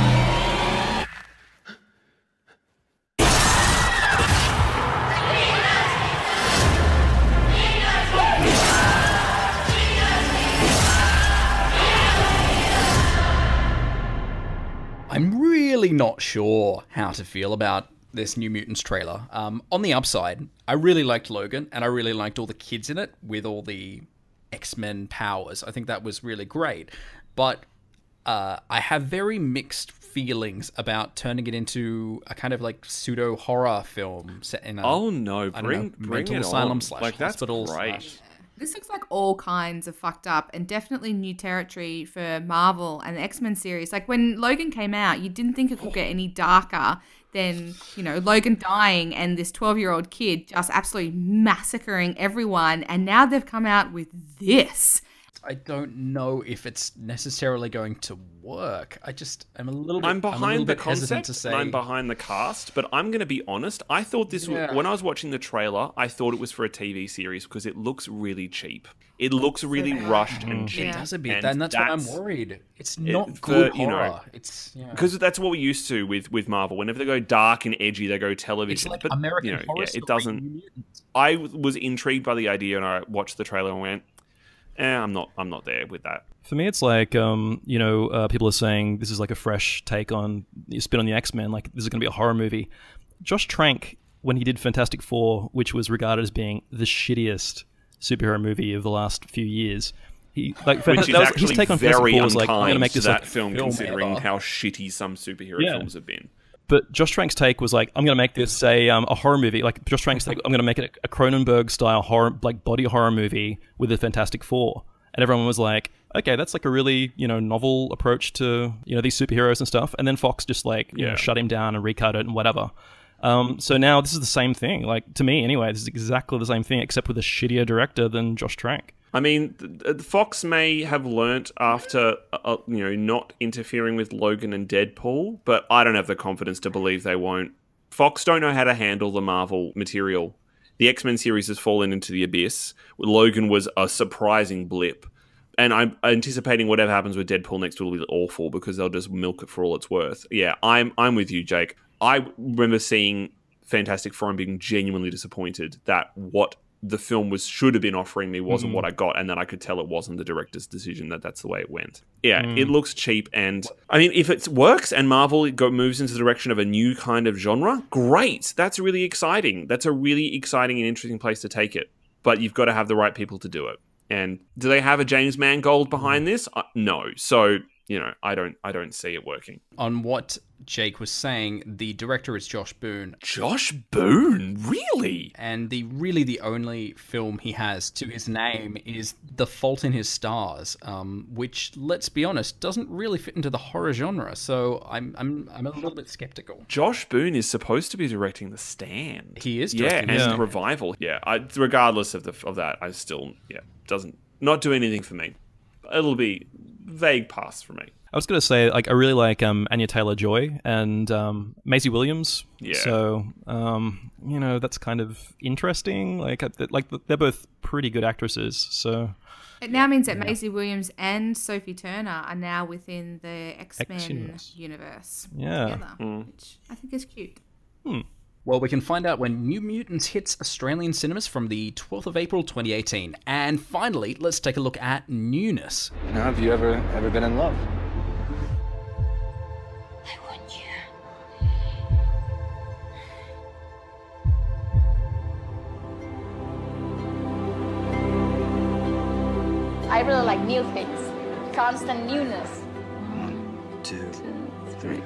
I'm really not sure how to feel about this New Mutants trailer. On the upside, I really liked Logan, and I really liked all the kids in it with all the X-Men powers. I think that was really great. But I have very mixed feelings about turning it into a kind of like pseudo horror film set in a mental asylum / like, that's hospital great. This looks like all kinds of fucked up and definitely new territory for Marvel and the X-Men series. Like when Logan came out, you didn't think it could get any darker than, you know, Logan dying and this 12-year-old kid just absolutely massacring everyone. And now they've come out with this. I don't know if it's necessarily going to work. I'm a little bit, I'm behind the hesitant concept, to say. and I'm behind the cast, but I'm going to be honest. I thought this was, when I was watching the trailer, I thought it was for a TV series because it looks really cheap. It looks really rushed and cheap. It does a bit, and that's why I'm worried. It's not good horror. You know, because that's what we're used to with Marvel. Whenever they go dark and edgy, they go television. It's like American Horror Story. It doesn't. I was intrigued by the idea, and I watched the trailer and went, I'm not there with that. For me, it's like, people are saying this is like a fresh take on spin on the X-Men. Like, this is going to be a horror movie. Josh Trank, when he did Fantastic Four, which was regarded as being the shittiest superhero movie of the last few years, his take on Fantastic Four was like, I'm going to make this that like film, considering how shitty some superhero films have been. But Josh Trank's take was like, I'm going to make this a horror movie. Like Josh Trank's take, I'm going to make it a Cronenberg-style horror, like body horror movie with a Fantastic Four. And everyone was like, okay, that's like a really, novel approach to, these superheroes and stuff. And then Fox just like, shut him down and recut it and whatever. So now this is the same thing. Like, to me anyway, this is exactly the same thing, except with a shittier director than Josh Trank. I mean, Fox may have learnt after, not interfering with Logan and Deadpool, but I don't have the confidence to believe they won't. Fox don't know how to handle the Marvel material. The X-Men series has fallen into the abyss. Logan was a surprising blip. And I'm anticipating whatever happens with Deadpool next will be awful because they'll just milk it for all it's worth. Yeah, I'm with you, Jake. I remember seeing Fantastic Four and being genuinely disappointed that what the film should have been offering me wasn't what I got, and that I could tell it wasn't the director's decision, that's the way it went. Yeah, it looks cheap, and I mean, if it works and Marvel moves into the direction of a new kind of genre, great. That's really exciting. That's a really exciting and interesting place to take it. But you've got to have the right people to do it. And do they have a James Mangold behind this? No. So, I don't see it working. On what Jake was saying, the director is Josh Boone. Josh Boone? Really? And the only film he has to his name is The Fault in His Stars, which, let's be honest, doesn't really fit into the horror genre. So I'm a little bit skeptical. Josh Boone is supposed to be directing The Stand. He is directing The Revival. Yeah, regardless of that, I still doesn't not do anything for me. It'll be vague pass for me. I was going to say, like, I really like Anya Taylor-Joy and Maisie Williams. Yeah. So, that's kind of interesting. Like they're both pretty good actresses. So it now means that Maisie Williams and Sophie Turner are now within the X-Men universe together, which I think is cute. Well, we can find out when New Mutants hits Australian cinemas from the 12th of April 2018. And finally, let's take a look at Newness. Now, have you ever been in love? I want you. I really like new things. Constant newness. 1, 2, 3.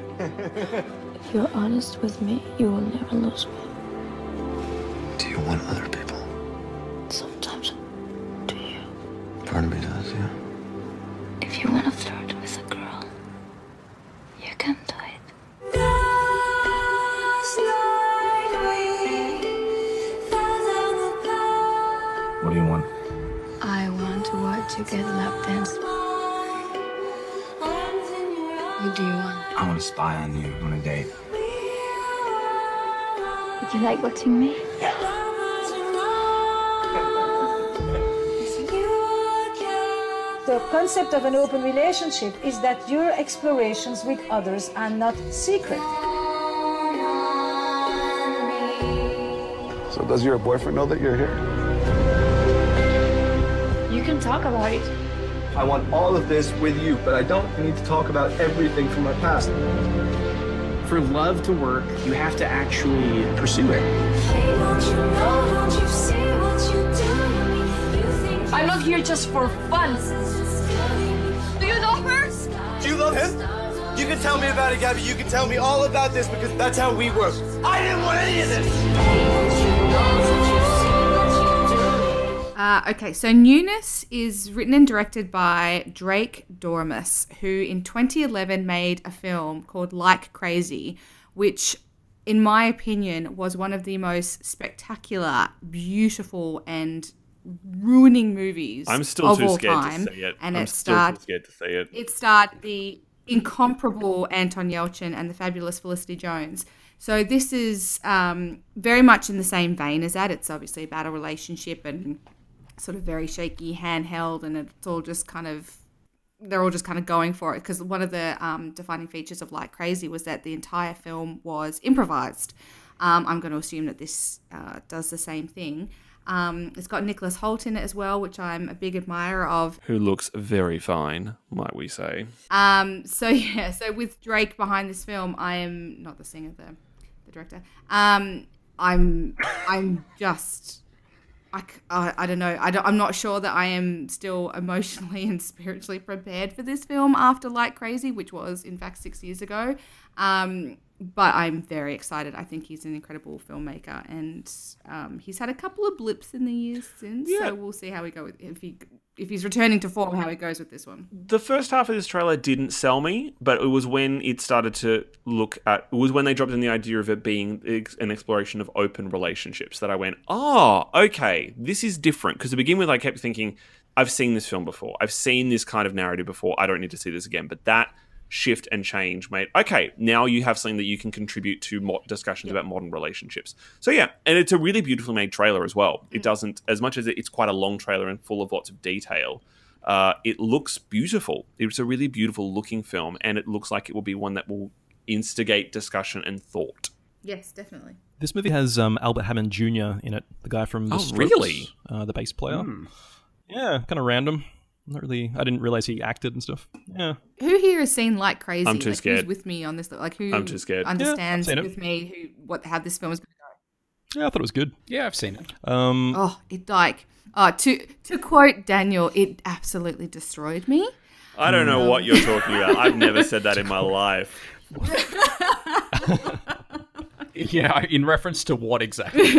If you're honest with me, you will never lose me. Do you want other people? Sometimes. Do you? Part of me does, yeah. If you want to flirt with a girl, you can do it. What do you want? I want to watch you get lap dance. What do you want? I want to spy on you on a date. Would you like watching me? The concept of an open relationship is that your explorations with others are not secret. So does your boyfriend know that you're here? You can talk about it. I want all of this with you, but I don't need to talk about everything from my past. For love to work, you have to actually pursue it. I'm not here just for fun. Do you know her? Do you love him? You can tell me about it, Gabby. You can tell me all about this because that's how we work. I didn't want any of this. Okay, so Newness is written and directed by Drake Dormus, who in 2011 made a film called Like Crazy, which, in my opinion, was one of the most spectacular, beautiful, and ruining movies I'm still of too all scared time. to see it. And I'm still too scared to see it. It starred the incomparable Anton Yelchin and the fabulous Felicity Jones. So this is very much in the same vein as that. It's obviously about a relationship and sort of very shaky, handheld, and it's all just kind of, they're all just kind of going for it, because one of the defining features of Like Crazy was that the entire film was improvised. I'm going to assume that this does the same thing. It's got Nicholas Hoult in it as well, which I'm a big admirer of. Who looks very fine, might we say. So with Drake behind this film, I am not the singer, the director. I'm just, I don't know. I'm not sure that I am still emotionally and spiritually prepared for this film after Like Crazy, which was in fact 6 years ago. But I'm very excited. I think he's an incredible filmmaker, and he's had a couple of blips in the years since. Yeah. So we'll see how we go with if he's returning to form, how he goes with this one. The first half of this trailer didn't sell me, but it was when it started to look at. It was when they dropped in the idea of it being an exploration of open relationships that I went, oh, okay, this is different. Because to begin with, I kept thinking, I've seen this film before. I've seen this kind of narrative before. I don't need to see this again. But that shift and change made, okay, now you have something that you can contribute to discussions about modern relationships. So yeah, and it's a really beautifully made trailer as well. It doesn't, as much as it's quite a long trailer and full of lots of detail, it looks beautiful. It's a really beautiful looking film, and it looks like it will be one that will instigate discussion and thought. Yes, definitely. This movie has Albert Hammond Jr. in it, the guy from The Strokes, really? The bass player. Yeah, kind of random. Not really. I didn't realize he acted and stuff. Yeah. Who here has seen Like Crazy? I'm too scared. Who's with me on this? Like, who I'm too scared. Understands with me how this film is going to go? Yeah, I thought it was good. Yeah, I've seen it. To quote Daniel, it absolutely destroyed me. I don't know what you're talking about. I've never said that in my life. Yeah, in reference to what exactly?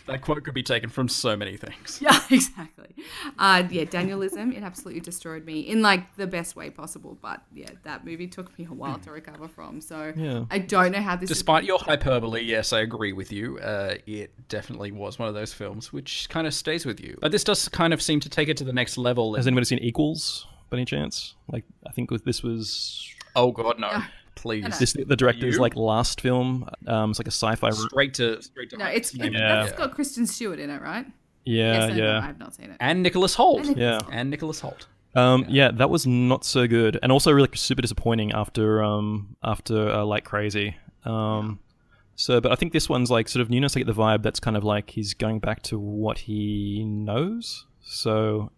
That quote could be taken from so many things. Yeah, exactly. Danielism, it absolutely destroyed me in like the best way possible. But yeah, that movie took me a while to recover from. So yeah. I don't know how this. Despite your hyperbole, yes, I agree with you. It definitely was one of those films which kind of stays with you. But this does kind of seem to take it to the next level. Has anybody seen Equals by any chance? Like, I think this was. Oh God, no. Please. This the director's like last film. It's like a sci-fi. Straight to. That's got Kristen Stewart in it, right? Yeah, yes, no, I've not seen it. And Nicholas Hoult. And Nicholas Hoult. Yeah, that was not so good, and also really super disappointing after Like Crazy. But I think this one's like sort of Newness. I get the vibe that's kind of like he's going back to what he knows. So.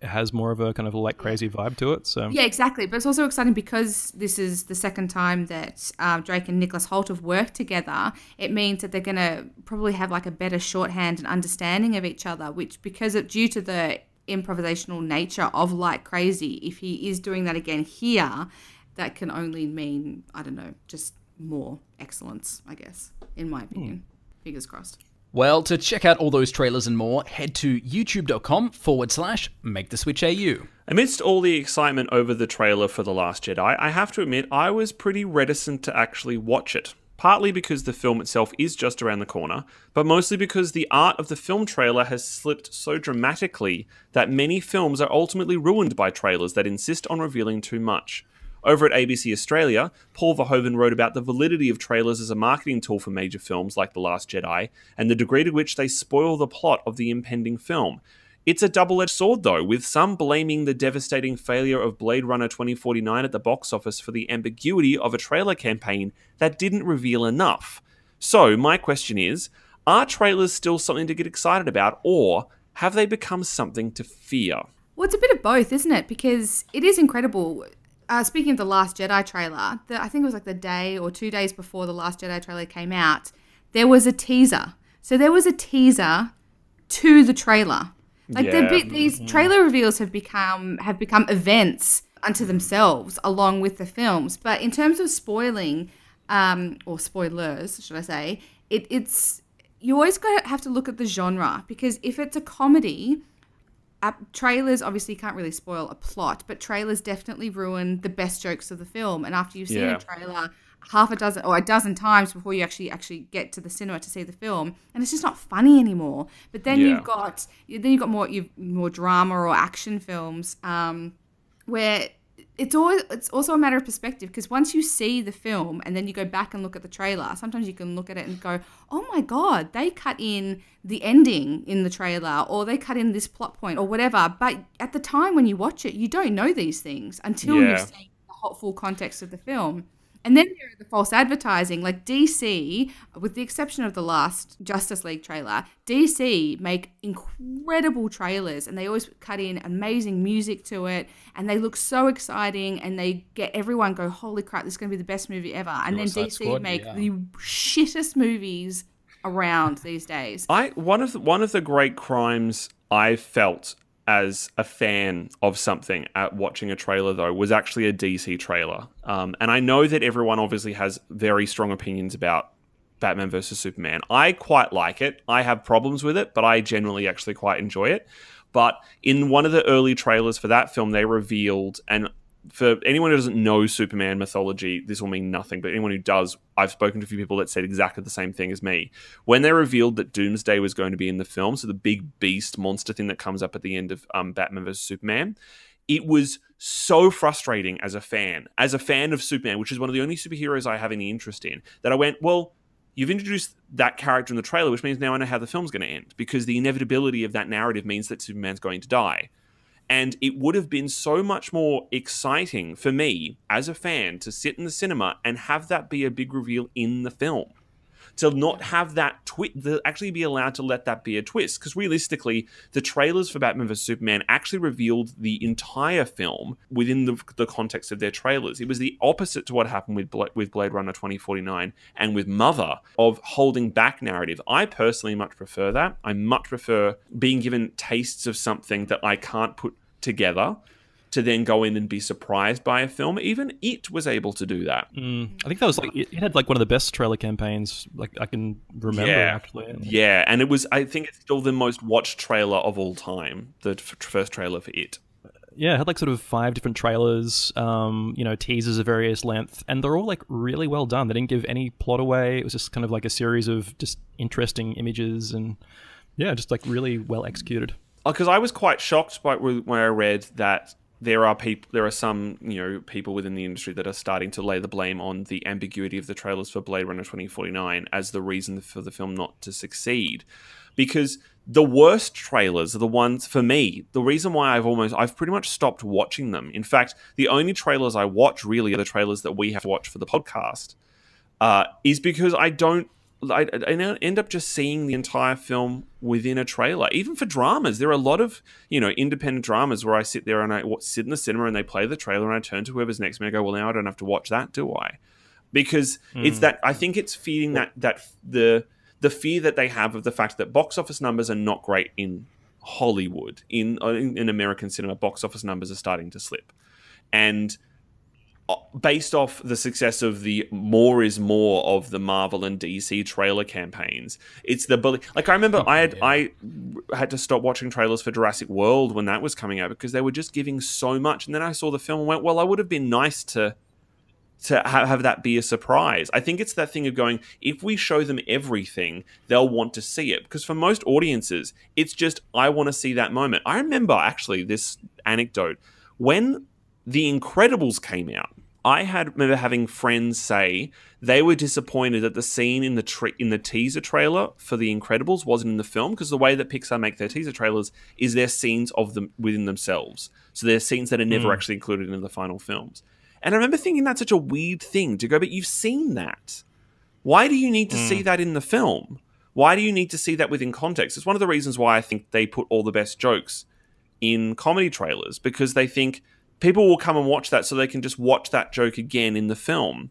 It has more of a kind of Like Crazy vibe to it. So yeah, exactly. But it's also exciting because this is the second time that Drake and Nicholas Hoult have worked together. It means that they're going to probably have like a better shorthand and understanding of each other, which due to the improvisational nature of Like Crazy, if he is doing that again here, that can only mean, I don't know, just more excellence, I guess, in my opinion. Fingers crossed. Well, to check out all those trailers and more, head to youtube.com/MakeTheSwitchAU. Amidst all the excitement over the trailer for The Last Jedi, I have to admit I was pretty reticent to actually watch it. Partly because the film itself is just around the corner, but mostly because the art of the film trailer has slipped so dramatically that many films are ultimately ruined by trailers that insist on revealing too much. Over at ABC Australia, Paul Verhoeven wrote about the validity of trailers as a marketing tool for major films like The Last Jedi, and the degree to which they spoil the plot of the impending film. It's a double-edged sword, though, with some blaming the devastating failure of Blade Runner 2049 at the box office for the ambiguity of a trailer campaign that didn't reveal enough. So, my question is, are trailers still something to get excited about, or have they become something to fear? Well, it's a bit of both, isn't it? Because it is incredible. Speaking of the Last Jedi trailer, I think it was like the day or 2 days before the Last Jedi trailer came out, there was a teaser. So there was a teaser to the trailer. Like these trailer reveals have become events unto themselves along with the films. But in terms of spoiling, or spoilers, should I say, it's you always have to look at the genre, because if it's a comedy, trailers obviously can't really spoil a plot, but trailers definitely ruin the best jokes of the film. And after you've seen a trailer half a dozen or a dozen times before you actually get to the cinema to see the film, and it's just not funny anymore. But then you've got more drama or action films where it's also a matter of perspective, because once you see the film and then you go back and look at the trailer, sometimes you can look at it and go, oh my God, they cut in the ending in the trailer, or they cut in this plot point or whatever. But at the time when you watch it, you don't know these things until you've seen the full context of the film. And then there are the false advertising, like DC, with the exception of the last Justice League trailer, DC make incredible trailers, and they always cut in amazing music to it, and they look so exciting, and they get everyone go, holy crap, this is going to be the best movie ever. And then DC make the shittest movies around these days. One of the great crimes I felt as a fan of something at watching a trailer, though, was actually a DC trailer. And I know that everyone obviously has very strong opinions about Batman vs. Superman. I quite like it. I have problems with it, but I generally actually quite enjoy it. But in one of the early trailers for that film, they revealed, and for anyone who doesn't know Superman mythology, this will mean nothing, but anyone who does, I've spoken to a few people that said exactly the same thing as me. When they revealed that Doomsday was going to be in the film, so the big beast monster thing that comes up at the end of Batman vs. Superman, it was so frustrating as a fan of Superman, which is one of the only superheroes I have any interest in, that I went, well, you've introduced that character in the trailer, which means now I know how the film's going to end, because the inevitability of that narrative means that Superman's going to die. And it would have been so much more exciting for me as a fan to sit in the cinema and have that be a big reveal in the film. To not have that actually be allowed to let that be a twist. Because realistically, the trailers for Batman vs. Superman actually revealed the entire film within the context of their trailers. It was the opposite to what happened with Blade Runner 2049 and with Mother, of holding back narrative. I personally much prefer that. I much prefer being given tastes of something that I can't put together to then go in and be surprised by a film. Even It was able to do that. I think that was it had one of the best trailer campaigns I can remember, actually. Yeah, and I think it's still the most watched trailer of all time, the first trailer for It. Yeah, it had sort of 5 different trailers, teasers of various length, and they're all really well done. They didn't give any plot away. It was just kind of a series of just interesting images, and just really well executed. Because I was quite shocked by when I read that there are some people within the industry that are starting to lay the blame on the ambiguity of the trailers for Blade Runner 2049 as the reason for the film not to succeed. Because the worst trailers are the ones, for me, the reason why I've pretty much stopped watching them. In fact, the only trailers I watch really are the trailers that we have to watch for the podcast, is because I end up just seeing the entire film within a trailer. Even for dramas, there are a lot of independent dramas where I sit there and I sit in the cinema and they play the trailer and I turn to whoever's next to me and I go, well, now I don't have to watch that, do I? Because it's that, I think it's feeding that the fear that they have of the fact that box office numbers are not great in Hollywood. In American cinema, box office numbers are starting to slip, and based off the success of the more is more of the Marvel and DC trailer campaigns, it's the bully. I remember I had to stop watching trailers for Jurassic World when that was coming out because they were just giving so much. And then I saw the film and went, well, I would have been nice to have that be a surprise. I think it's that thing of going, if we show them everything, they'll want to see it. Because for most audiences, it's just, I want to see that moment. I remember actually this anecdote. When The Incredibles came out, I remember having friends say they were disappointed that the scene in the teaser trailer for The Incredibles wasn't in the film, because the way that Pixar make their teaser trailers is they're scenes of them within themselves. So they're scenes that are never actually included in the final films. And I remember thinking that's such a weird thing to go, but you've seen that. Why do you need to see that in the film? Why do you need to see that within context? It's one of the reasons why I think they put all the best jokes in comedy trailers, because they think people will come and watch that so they can just watch that joke again in the film.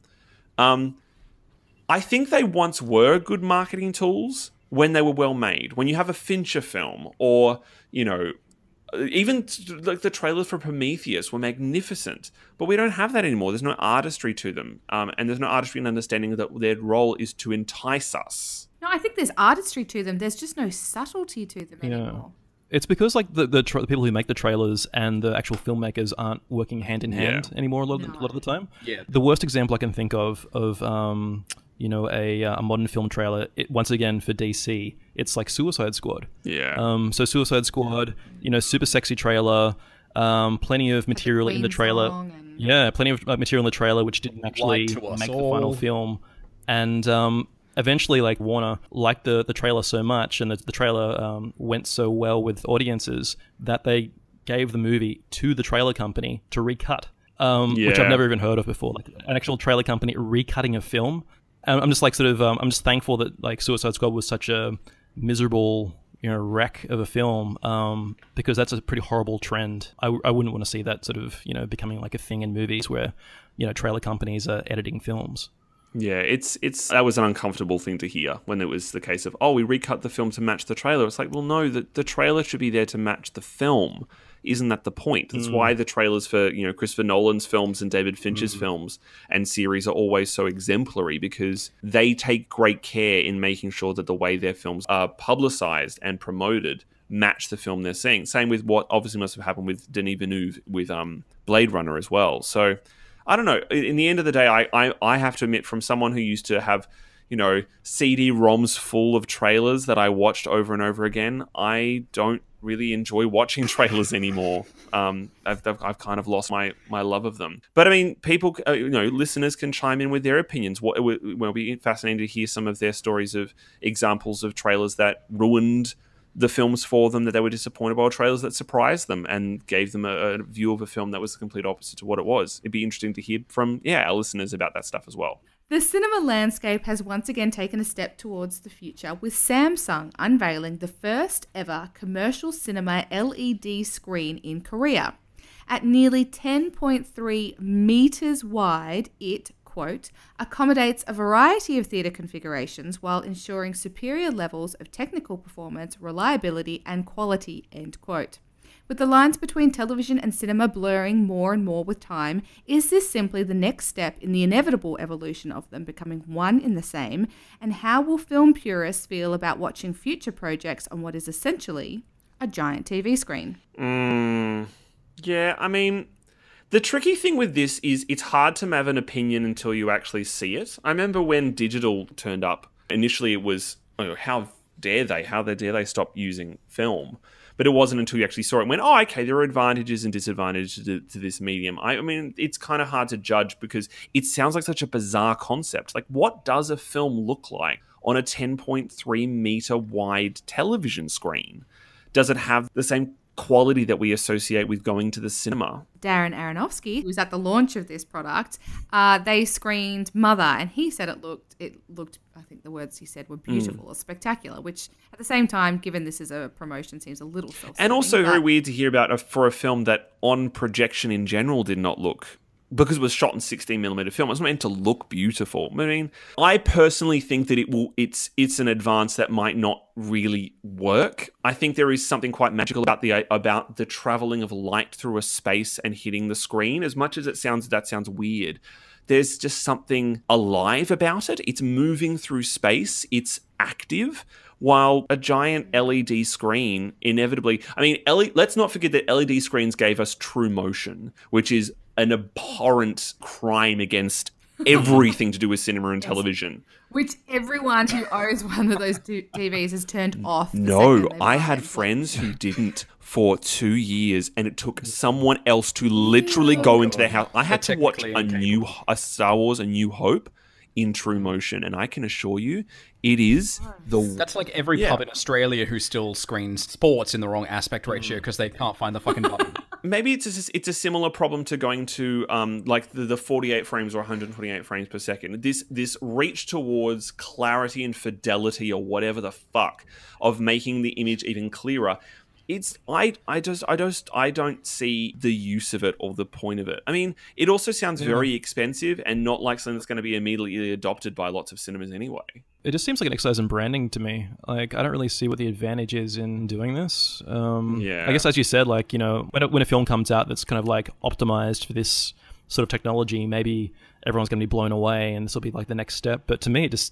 I think they once were good marketing tools when they were well made. When you have a Fincher film, or, even the trailers for Prometheus were magnificent, but we don't have that anymore. There's no artistry to them, and there's no artistry in understanding that their role is to entice us. No, I think there's artistry to them. There's just no subtlety to them anymore. It's because like the people who make the trailers and the actual filmmakers aren't working hand in hand anymore a lot of the time. Yeah. The worst example I can think of you know, a modern film trailer, once again for DC, it's like Suicide Squad. Yeah. So Suicide Squad, you know, super sexy trailer, plenty of material in the trailer. Yeah, plenty of material in the trailer which didn't actually make the final film. And eventually, like, Warner liked the trailer so much, and the trailer went so well with audiences that they gave the movie to the trailer company to recut, which I've never even heard of before. Like an actual trailer company recutting a film. And I'm just like I'm just thankful that like Suicide Squad was such a miserable, you know, wreck of a film, because that's a pretty horrible trend. I wouldn't want to see that sort of, you know, becoming like a thing in movies where, you know, trailer companies are editing films. Yeah, that was an uncomfortable thing to hear when it was the case of, oh, we recut the film to match the trailer. It's like, well, no, the trailer should be there to match the film. Isn't that the point? That's why the trailers for, you know, Christopher Nolan's films and David Fincher's films and series are always so exemplary, because they take great care in making sure that the way their films are publicized and promoted match the film they're seeing. Same with what obviously must have happened with Denis Villeneuve with Blade Runner as well. So I don't know. In the end of the day, I have to admit, from someone who used to have, you know, CD-ROMs full of trailers that I watched over and over again, I don't really enjoy watching trailers anymore. I've kind of lost my love of them. But I mean, people, you know, listeners can chime in with their opinions. It'll be fascinating to hear some of their stories of examples of trailers that ruined the films for them, that they were disappointed by, or trailers that surprised them and gave them a view of a film that was the complete opposite to what it was. It'd be interesting to hear from our listeners about that stuff as well. The cinema landscape has once again taken a step towards the future, with Samsung unveiling the first ever commercial cinema LED screen in Korea. At nearly 10.3 meters wide, it, quote, accommodates a variety of theatre configurations while ensuring superior levels of technical performance, reliability, and quality, end quote. With the lines between television and cinema blurring more and more with time, is this simply the next step in the inevitable evolution of them becoming one in the same? And how will film purists feel about watching future projects on what is essentially a giant TV screen? Yeah, I mean, the tricky thing with this is it's hard to have an opinion until you actually see it. I remember when digital turned up, initially it was, oh, how dare they stop using film? But it wasn't until you actually saw it and went, oh, okay, there are advantages and disadvantages to this medium. I mean, it's kind of hard to judge because it sounds like such a bizarre concept. Like, what does a film look like on a 10.3 meter wide television screen? Does it have the same quality that we associate with going to the cinema? Darren Aronofsky, who was at the launch of this product, they screened Mother, and he said it looked, I think the words he said were beautiful or spectacular, which at the same time, given this is a promotion, seems a little self-serving. And also very weird to hear about for a film that on projection in general did not look, because it was shot in 16mm film, it was meant to look beautiful. I mean, I personally think that it's an advance that might not really work. I think there is something quite magical about the traveling of light through a space and hitting the screen. As much as that sounds weird, there's just something alive about it. It's moving through space. It's active. While a giant LED screen inevitably, I mean, let's not forget that LED screens gave us True Motion, which is an abhorrent crime against everything to do with cinema and television. Which everyone who owns one of those TVs has turned off. No, I had friends who didn't for 2 years, and it took someone else to literally go into their house. I had to watch a Star Wars: A New Hope in True Motion, and I can assure you, it is That's like every pub in Australia who still screens sports in the wrong aspect ratio because they can't find the fucking button. Maybe it's a similar problem to going to like the 48 frames or 128 frames per second. This reach towards clarity and fidelity or whatever the fuck of making the image even clearer. I don't see the use of it or the point of it. I mean, it also sounds very expensive and not like something that's going to be immediately adopted by lots of cinemas anyway. It just seems like an exercise in branding to me. Like, I don't really see what the advantage is in doing this. I guess, as you said, like, you know, when a film comes out that's kind of like optimized for this sort of technology, maybe everyone's going to be blown away, and this will be like the next step. But to me, this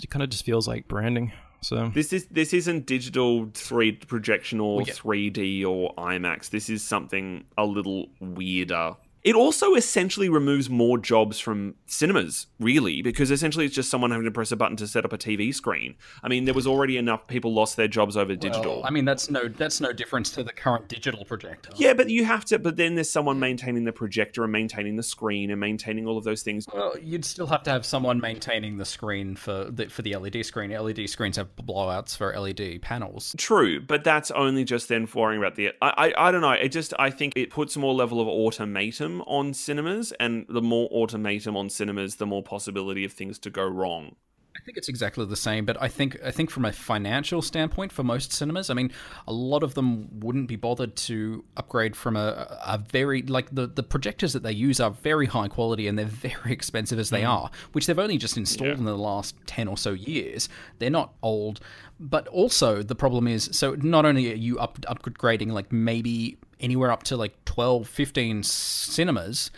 kind of just feels like branding. So this isn't digital 3D projection or 3D or IMAX. This is something a little weirder. It also essentially removes more jobs from cinemas, really, because essentially it's just someone having to press a button to set up a TV screen. I mean, there was already enough people lost their jobs over digital. I mean, that's no difference to the current digital projector. Yeah, but you have to. But then there's someone maintaining the projector and maintaining the screen and maintaining all of those things. Well, you'd still have to have someone maintaining the screen for the LED screen. LED screens have blowouts for LED panels. True, but that's only just then worrying about the. I don't know. I think it puts more level of automatum on cinemas, and the more automatum on cinemas, the more possibility of things to go wrong. I think it's exactly the same, but I think from a financial standpoint for most cinemas, I mean, a lot of them wouldn't be bothered to upgrade from a very, like, the projectors that they use are very high quality and they're very expensive as they are, which they've only just installed in the last 10 or so years. They're not old, but also the problem is, so not only are you upgrading like maybe anywhere up to like 12, 15 cinemas,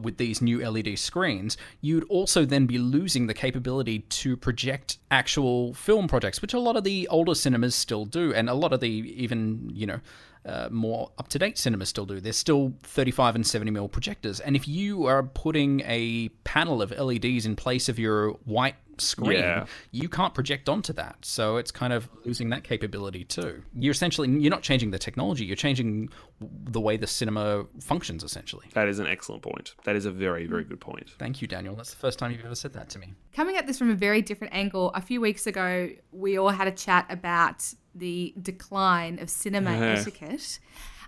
with these new LED screens, you'd also then be losing the capability to project actual film projects, which a lot of the older cinemas still do, and a lot of the even, more up-to-date cinemas still do. They're still 35 and 70mm projectors, and if you are putting a panel of LEDs in place of your white screen, you can't project onto that, so it's kind of losing that capability too. You're not changing the technology, you're changing the way the cinema functions, essentially. That is an excellent point. That is a very, very good point. Thank you, Daniel. That's the first time you've ever said that to me. Coming at this from a very different angle, a few weeks ago we all had a chat about the decline of cinema etiquette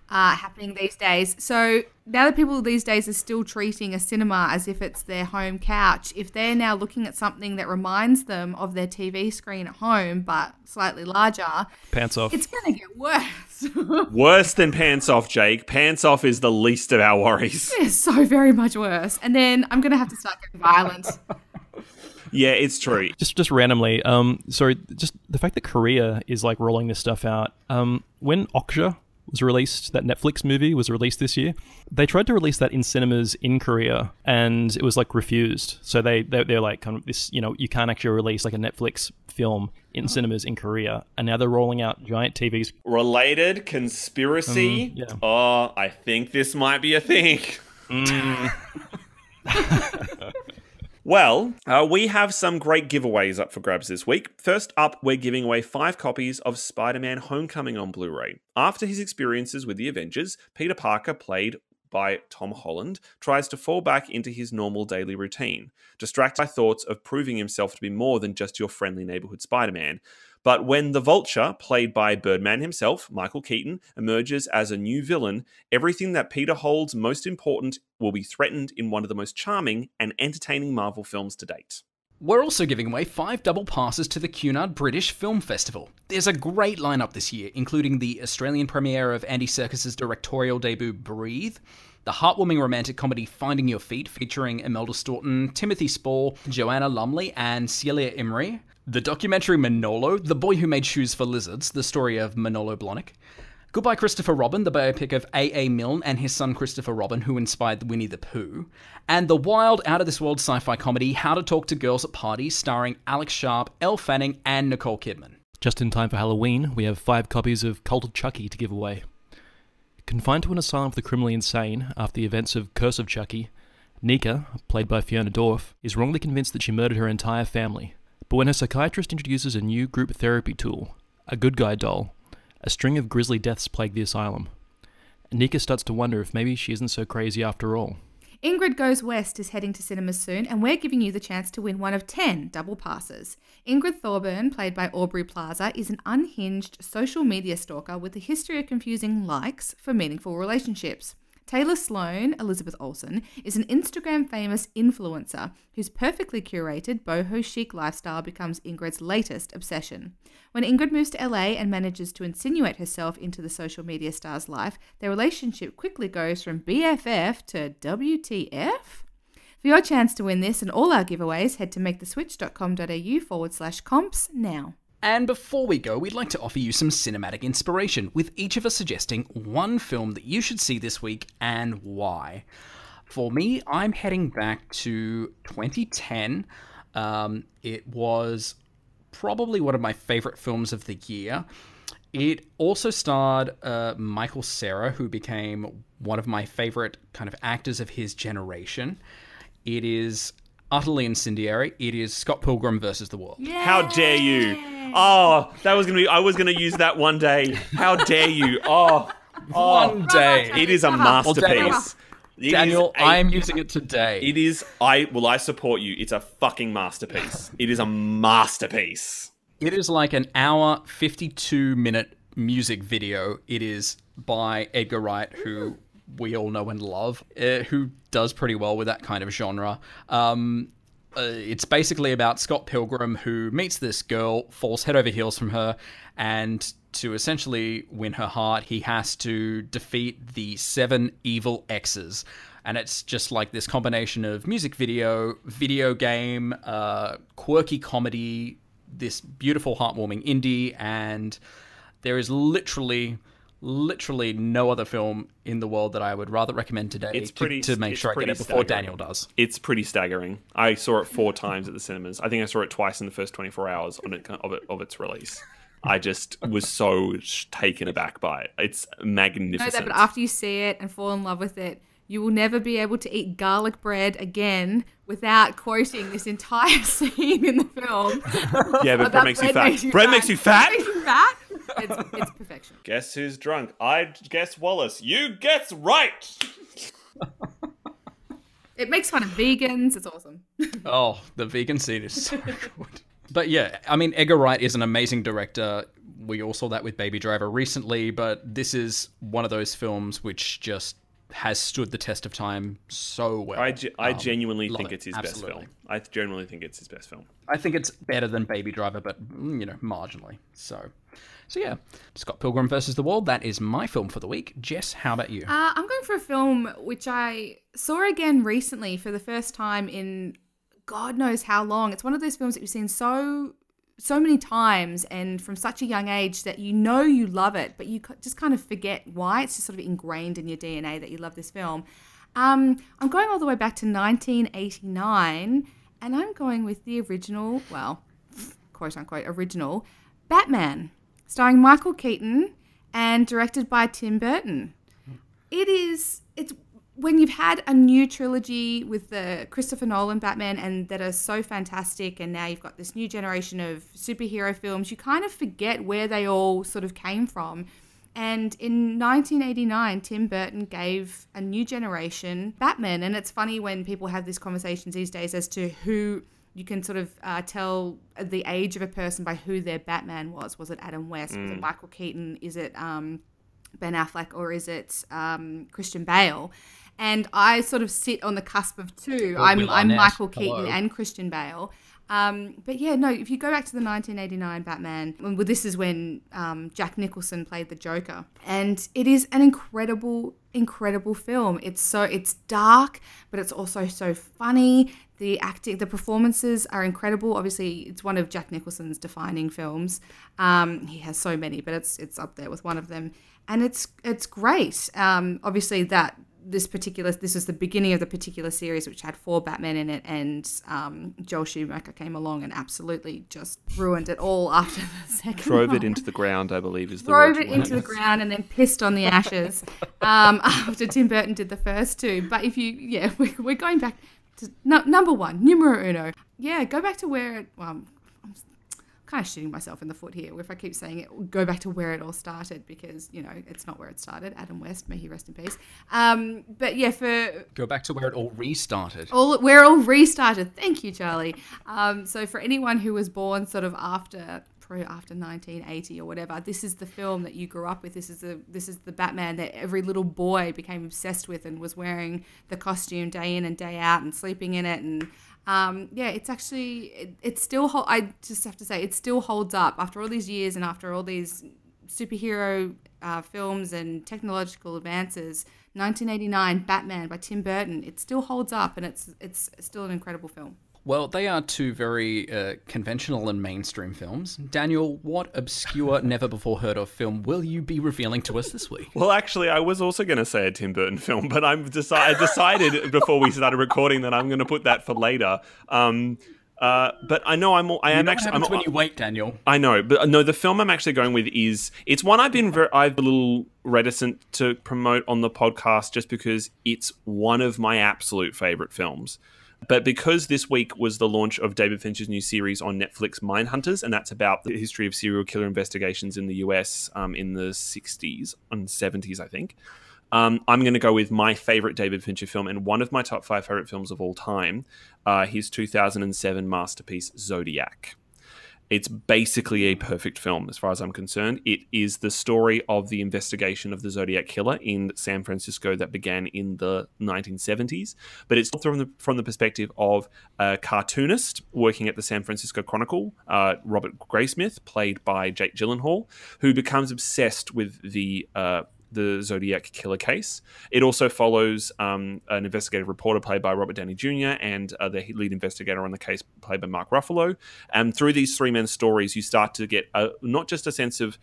happening these days. So now that people these days are still treating a cinema as if it's their home couch, if they're now looking at something that reminds them of their TV screen at home but slightly larger, pants off. It's going to get worse. Worse than pants off, Jake. Pants off is the least of our worries. Yeah, so very much worse. And then I'm going to have to start getting violent. Yeah, it's true. Just randomly, sorry, just the fact that Korea is like rolling this stuff out. When Okja was released, that Netflix movie was released this year, they tried to release that in cinemas in Korea, and it was like refused. So they're like, kind of this, you can't actually release like a Netflix film in cinemas in Korea, and now they're rolling out giant TVs. Related conspiracy. Yeah. Oh, I think this might be a thing. Well, we have some great giveaways up for grabs this week. First up, we're giving away 5 copies of Spider-Man Homecoming on Blu-ray. After his experiences with the Avengers, Peter Parker, played by Tom Holland, tries to fall back into his normal daily routine, distracted by thoughts of proving himself to be more than just your friendly neighborhood Spider-Man. But when the Vulture, played by Birdman himself, Michael Keaton, emerges as a new villain, everything that Peter holds most important will be threatened in one of the most charming and entertaining Marvel films to date. We're also giving away 5 double passes to the Cunard British Film Festival. There's a great lineup this year, including the Australian premiere of Andy Serkis's directorial debut Breathe, the heartwarming romantic comedy Finding Your Feet featuring Imelda Staunton, Timothy Spall, Joanna Lumley and Celia Imrie, the documentary Manolo, the boy who made shoes for lizards, the story of Manolo Blahnik, Goodbye Christopher Robin, the biopic of A.A. Milne and his son Christopher Robin, who inspired Winnie the Pooh, and the wild, out-of-this-world sci-fi comedy How to Talk to Girls at Parties, starring Alex Sharp, Elle Fanning, and Nicole Kidman. Just in time for Halloween, we have 5 copies of Cult of Chucky to give away. Confined to an asylum for the criminally insane after the events of Curse of Chucky, Nika, played by Fiona Dorff, is wrongly convinced that she murdered her entire family. But when her psychiatrist introduces a new group therapy tool, a good guy doll, a string of grisly deaths plague the asylum. Nika starts to wonder if maybe she isn't so crazy after all. Ingrid Goes West is heading to cinemas soon, and we're giving you the chance to win one of 10 double passes. Ingrid Thorburn, played by Aubrey Plaza, is an unhinged social media stalker with a history of confusing likes for meaningful relationships. Taylor Sloan, Elizabeth Olsen, is an Instagram-famous influencer whose perfectly curated boho chic lifestyle becomes Ingrid's latest obsession. When Ingrid moves to LA and manages to insinuate herself into the social media star's life, their relationship quickly goes from BFF to WTF? For your chance to win this and all our giveaways, head to maketheswitch.com.au/comps now. And before we go, we'd like to offer you some cinematic inspiration, with each of us suggesting one film that you should see this week and why. For me, I'm heading back to 2010. It was probably one of my favorite films of the year. It also starred Michael Cera, who became one of my favorite kind of actors of his generation. It is utterly incendiary. It is Scott Pilgrim versus the World. Yeah. How dare you? Oh, that was gonna be. I was gonna use that one day. How dare you? One day. It is a masterpiece. Daniel, I am using it today. It is. I support you. It's a fucking masterpiece. It is a masterpiece. It is like an hour, 52-minute music video. It is by Edgar Wright, who we all know and love, who does pretty well with that kind of genre. It's basically about Scott Pilgrim, who meets this girl, falls head over heels from her, and to essentially win her heart, he has to defeat the 7 evil exes. And it's just like this combination of music video, video game, quirky comedy, this beautiful, heartwarming indie, and there is literally no other film in the world that I would rather recommend today to make sure I get it before Daniel does. It's pretty staggering. I saw it 4 times at the cinemas. I think I saw it twice in the first 24 hours of its release. I just was so taken aback by it. It's magnificent. No, but after you see it and fall in love with it, you will never be able to eat garlic bread again without quoting this entire scene in the film. Yeah, but bread makes you fat. Bread makes you fat? Makes you fat? It's perfection. Guess who's drunk? I guess Wallace. You guess right! It makes fun of vegans. It's awesome. Oh, the vegan scene is so good. But yeah, I mean, Edgar Wright is an amazing director. We all saw that with Baby Driver recently, but this is one of those films which just has stood the test of time so well. I genuinely think it's his Absolutely. best film. I genuinely think it's his best film. I think it's better than Baby Driver, but, marginally. So yeah, Scott Pilgrim versus the World, that is my film for the week. Jess, how about you? I'm going for a film which I saw again recently for the first time in God knows how long. It's one of those films that you've seen so many times and from such a young age that you love it, but you just kind of forget why. It's just sort of ingrained in your DNA that you love this film. I'm going all the way back to 1989, and I'm going with the original, well, quote-unquote original, Batman, starring Michael Keaton and directed by Tim Burton. It's when you've had a new trilogy with the Christopher Nolan Batman and that are so fantastic, and now you've got this new generation of superhero films, you kind of forget where they all sort of came from. And in 1989, Tim Burton gave a new generation Batman. And it's funny when people have these conversations these days as to who you can sort of tell the age of a person by who their Batman was. Was it Adam West? Was it Michael Keaton? Is it Ben Affleck? Or is it Christian Bale? And I sort of sit on the cusp of two. I'm Michael Keaton and Christian Bale. But yeah, no, if you go back to the 1989 Batman, well, this is when Jack Nicholson played the Joker. And it is an incredible film. It's dark, but it's also so funny. The acting, the performances are incredible. Obviously, it's one of Jack Nicholson's defining films. He has so many, but it's up there with one of them. And it's great. Obviously, this is the beginning of the particular series, which had 4 Batmen in it, and Joel Schumacher came along and absolutely just ruined it all after the second Drove one. it into the ground, I believe, is the word. Drove it into the ground and then pissed on the ashes after Tim Burton did the first 2. But we're going back to number 1, numero uno. Yeah, go back to where it... I'm kind of shooting myself in the foot here if I keep saying it, go back to where it all started, because it's not where it started. Adam West, may he rest in peace. But yeah, go back to where it all restarted. Where it all restarted. Thank you, Charlie. So for anyone who was born sort of after 1980 or whatever, this is the film that you grew up with. This is the Batman that every little boy became obsessed with and was wearing the costume day in and day out and sleeping in it. And it's actually, it still, I just have to say, it still holds up after all these years and after all these superhero films and technological advances. 1989 Batman by Tim Burton, it still holds up, and it's still an incredible film. Well, they are two very conventional and mainstream films. Daniel, what obscure, never-before-heard-of film will you be revealing to us this week? Well, actually, I was also going to say a Tim Burton film, but I decided before we started recording that I'm going to put that for later. But I know I am actually. When you wait, Daniel. I know, but no. The film I'm actually going with it's one I've been a little reticent to promote on the podcast just because it's one of my absolute favorite films. But because this week was the launch of David Fincher's new series on Netflix, Mindhunters, and that's about the history of serial killer investigations in the US in the 60s and 70s, I think. I'm going to go with my favorite David Fincher film and one of my top 5 favorite films of all time, his 2007 masterpiece, Zodiac. It's basically a perfect film as far as I'm concerned. It is the story of the investigation of the Zodiac Killer in San Francisco that began in the 1970s, but it's from the perspective of a cartoonist working at the San Francisco Chronicle, Robert Graysmith, played by Jake Gyllenhaal, who becomes obsessed with the Zodiac Killer case. It also follows an investigative reporter played by Robert Downey Jr. and the lead investigator on the case played by Mark Ruffalo. And through these three men's stories, you start to get not just a sense of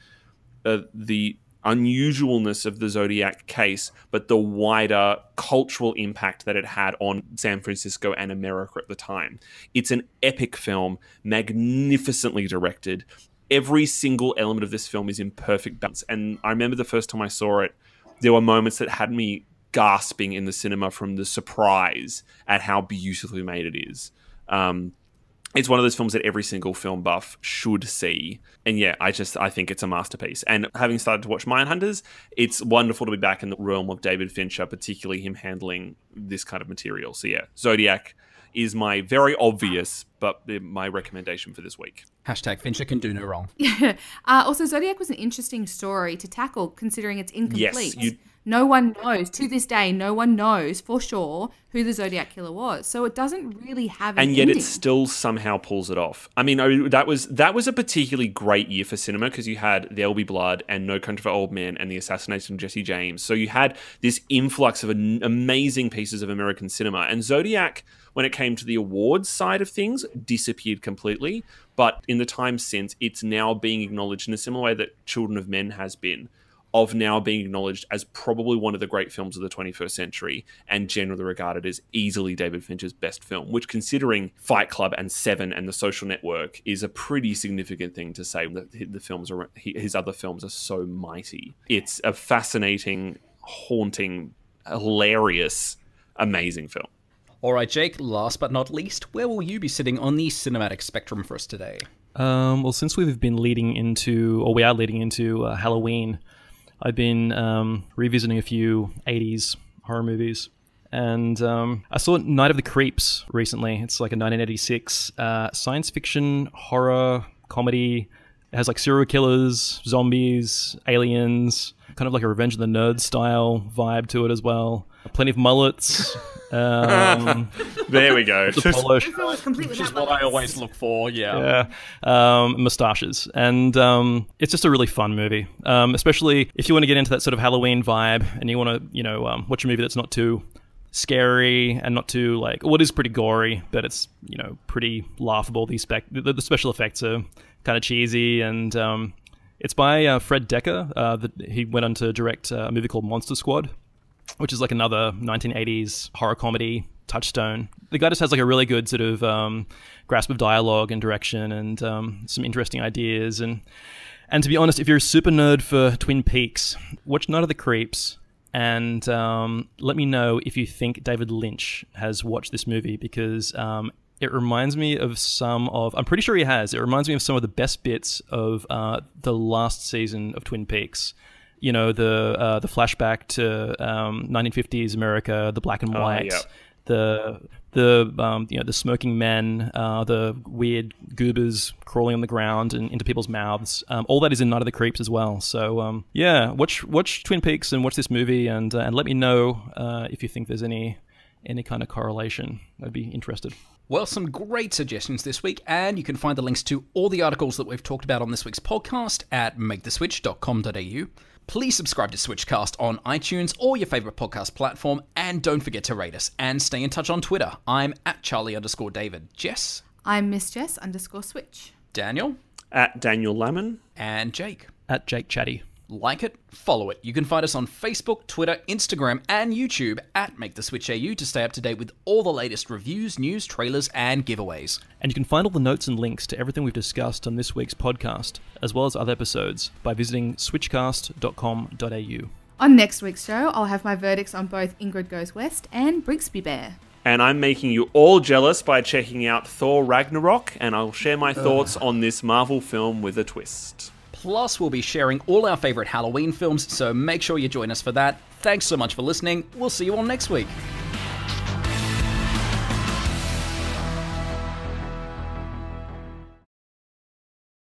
the unusualness of the Zodiac case, but the wider cultural impact that it had on San Francisco and America at the time. It's an epic film, magnificently directed. Every single element of this film is in perfect balance. And I remember the first time I saw it, there were moments that had me gasping in the cinema from the surprise at how beautifully made it is. It's one of those films that every single film buff should see. And yeah, I think it's a masterpiece. And having started to watch Mindhunters, it's wonderful to be back in the realm of David Fincher, particularly him handling this kind of material. So yeah, Zodiac is my very obvious, but my recommendation for this week. Hashtag Fincher can do no wrong. Yeah. Also, Zodiac was an interesting story to tackle, considering it's incomplete. Yes, no one knows, to this day, no one knows for sure who the Zodiac Killer was. So it doesn't really have an and yet ending. it still somehow pulls it off. I mean, that was a particularly great year for cinema because you had There'll Be Blood and No Country for Old Men and The Assassination of Jesse James. So you had this influx of amazing pieces of American cinema. And Zodiac, when it came to the awards side of things, disappeared completely. But in the time since, it's now being acknowledged in a similar way that Children of Men has been, of now being acknowledged as probably one of the great films of the 21st century and generally regarded as easily David Fincher's best film, which, considering Fight Club and Seven and The Social Network, is a pretty significant thing to say that his other films are so mighty. It's a fascinating, haunting, hilarious, amazing film. All right, Jake, last but not least, where will you be sitting on the cinematic spectrum for us today? Well, since we are leading into Halloween, I've been revisiting a few 80s horror movies. And I saw Night of the Creeps recently. It's like a 1986 science fiction horror comedy. It has like serial killers, zombies, aliens, kind of like a Revenge of the Nerds style vibe to it as well. Plenty of mullets. There we go. Which is what I always look for, yeah. Mustaches. And it's just a really fun movie, especially if you want to get into that sort of Halloween vibe and you want to, watch a movie that's not too scary and not too, it is pretty gory, but it's, pretty laughable. The special effects are kind of cheesy, and it's by Fred Decker. He went on to direct a movie called Monster Squad, which is like another 1980s horror comedy touchstone. The guy just has like a really good sort of grasp of dialogue and direction and some interesting ideas. And to be honest, if you're a super nerd for Twin Peaks, watch Night of the Creeps and let me know if you think David Lynch has watched this movie, because it reminds me of I'm pretty sure he has. It reminds me of some of the best bits of the last season of Twin Peaks. The flashback to 1950s America, the black and white, the smoking men, the weird goobers crawling on the ground and into people's mouths. All that is in Night of the Creeps as well. So watch Twin Peaks and watch this movie and let me know if you think there's any kind of correlation. I'd be interested. Well, some great suggestions this week, and you can find the links to all the articles that we've talked about on this week's podcast at maketheswitch.com.au. Please subscribe to SWITCHCast on iTunes or your favourite podcast platform, and don't forget to rate us, and stay in touch on Twitter. I'm at Charlie_David. Jess? I'm Miss Jess _Switch. Daniel? At Daniel Lamon. And Jake? At Jake Chatty. Like it, follow it. You can find us on Facebook, Twitter, Instagram, and YouTube at MakeTheSwitchAU to stay up to date with all the latest reviews, news, trailers, and giveaways. And you can find all the notes and links to everything we've discussed on this week's podcast, as well as other episodes, by visiting switchcast.com.au. On next week's show, I'll have my verdicts on both Ingrid Goes West and Brigsby Bear. And I'm making you all jealous by checking out Thor Ragnarok, and I'll share my thoughts on this Marvel film with a twist. Plus, we'll be sharing all our favourite Halloween films, so make sure you join us for that. Thanks so much for listening. We'll see you all next week.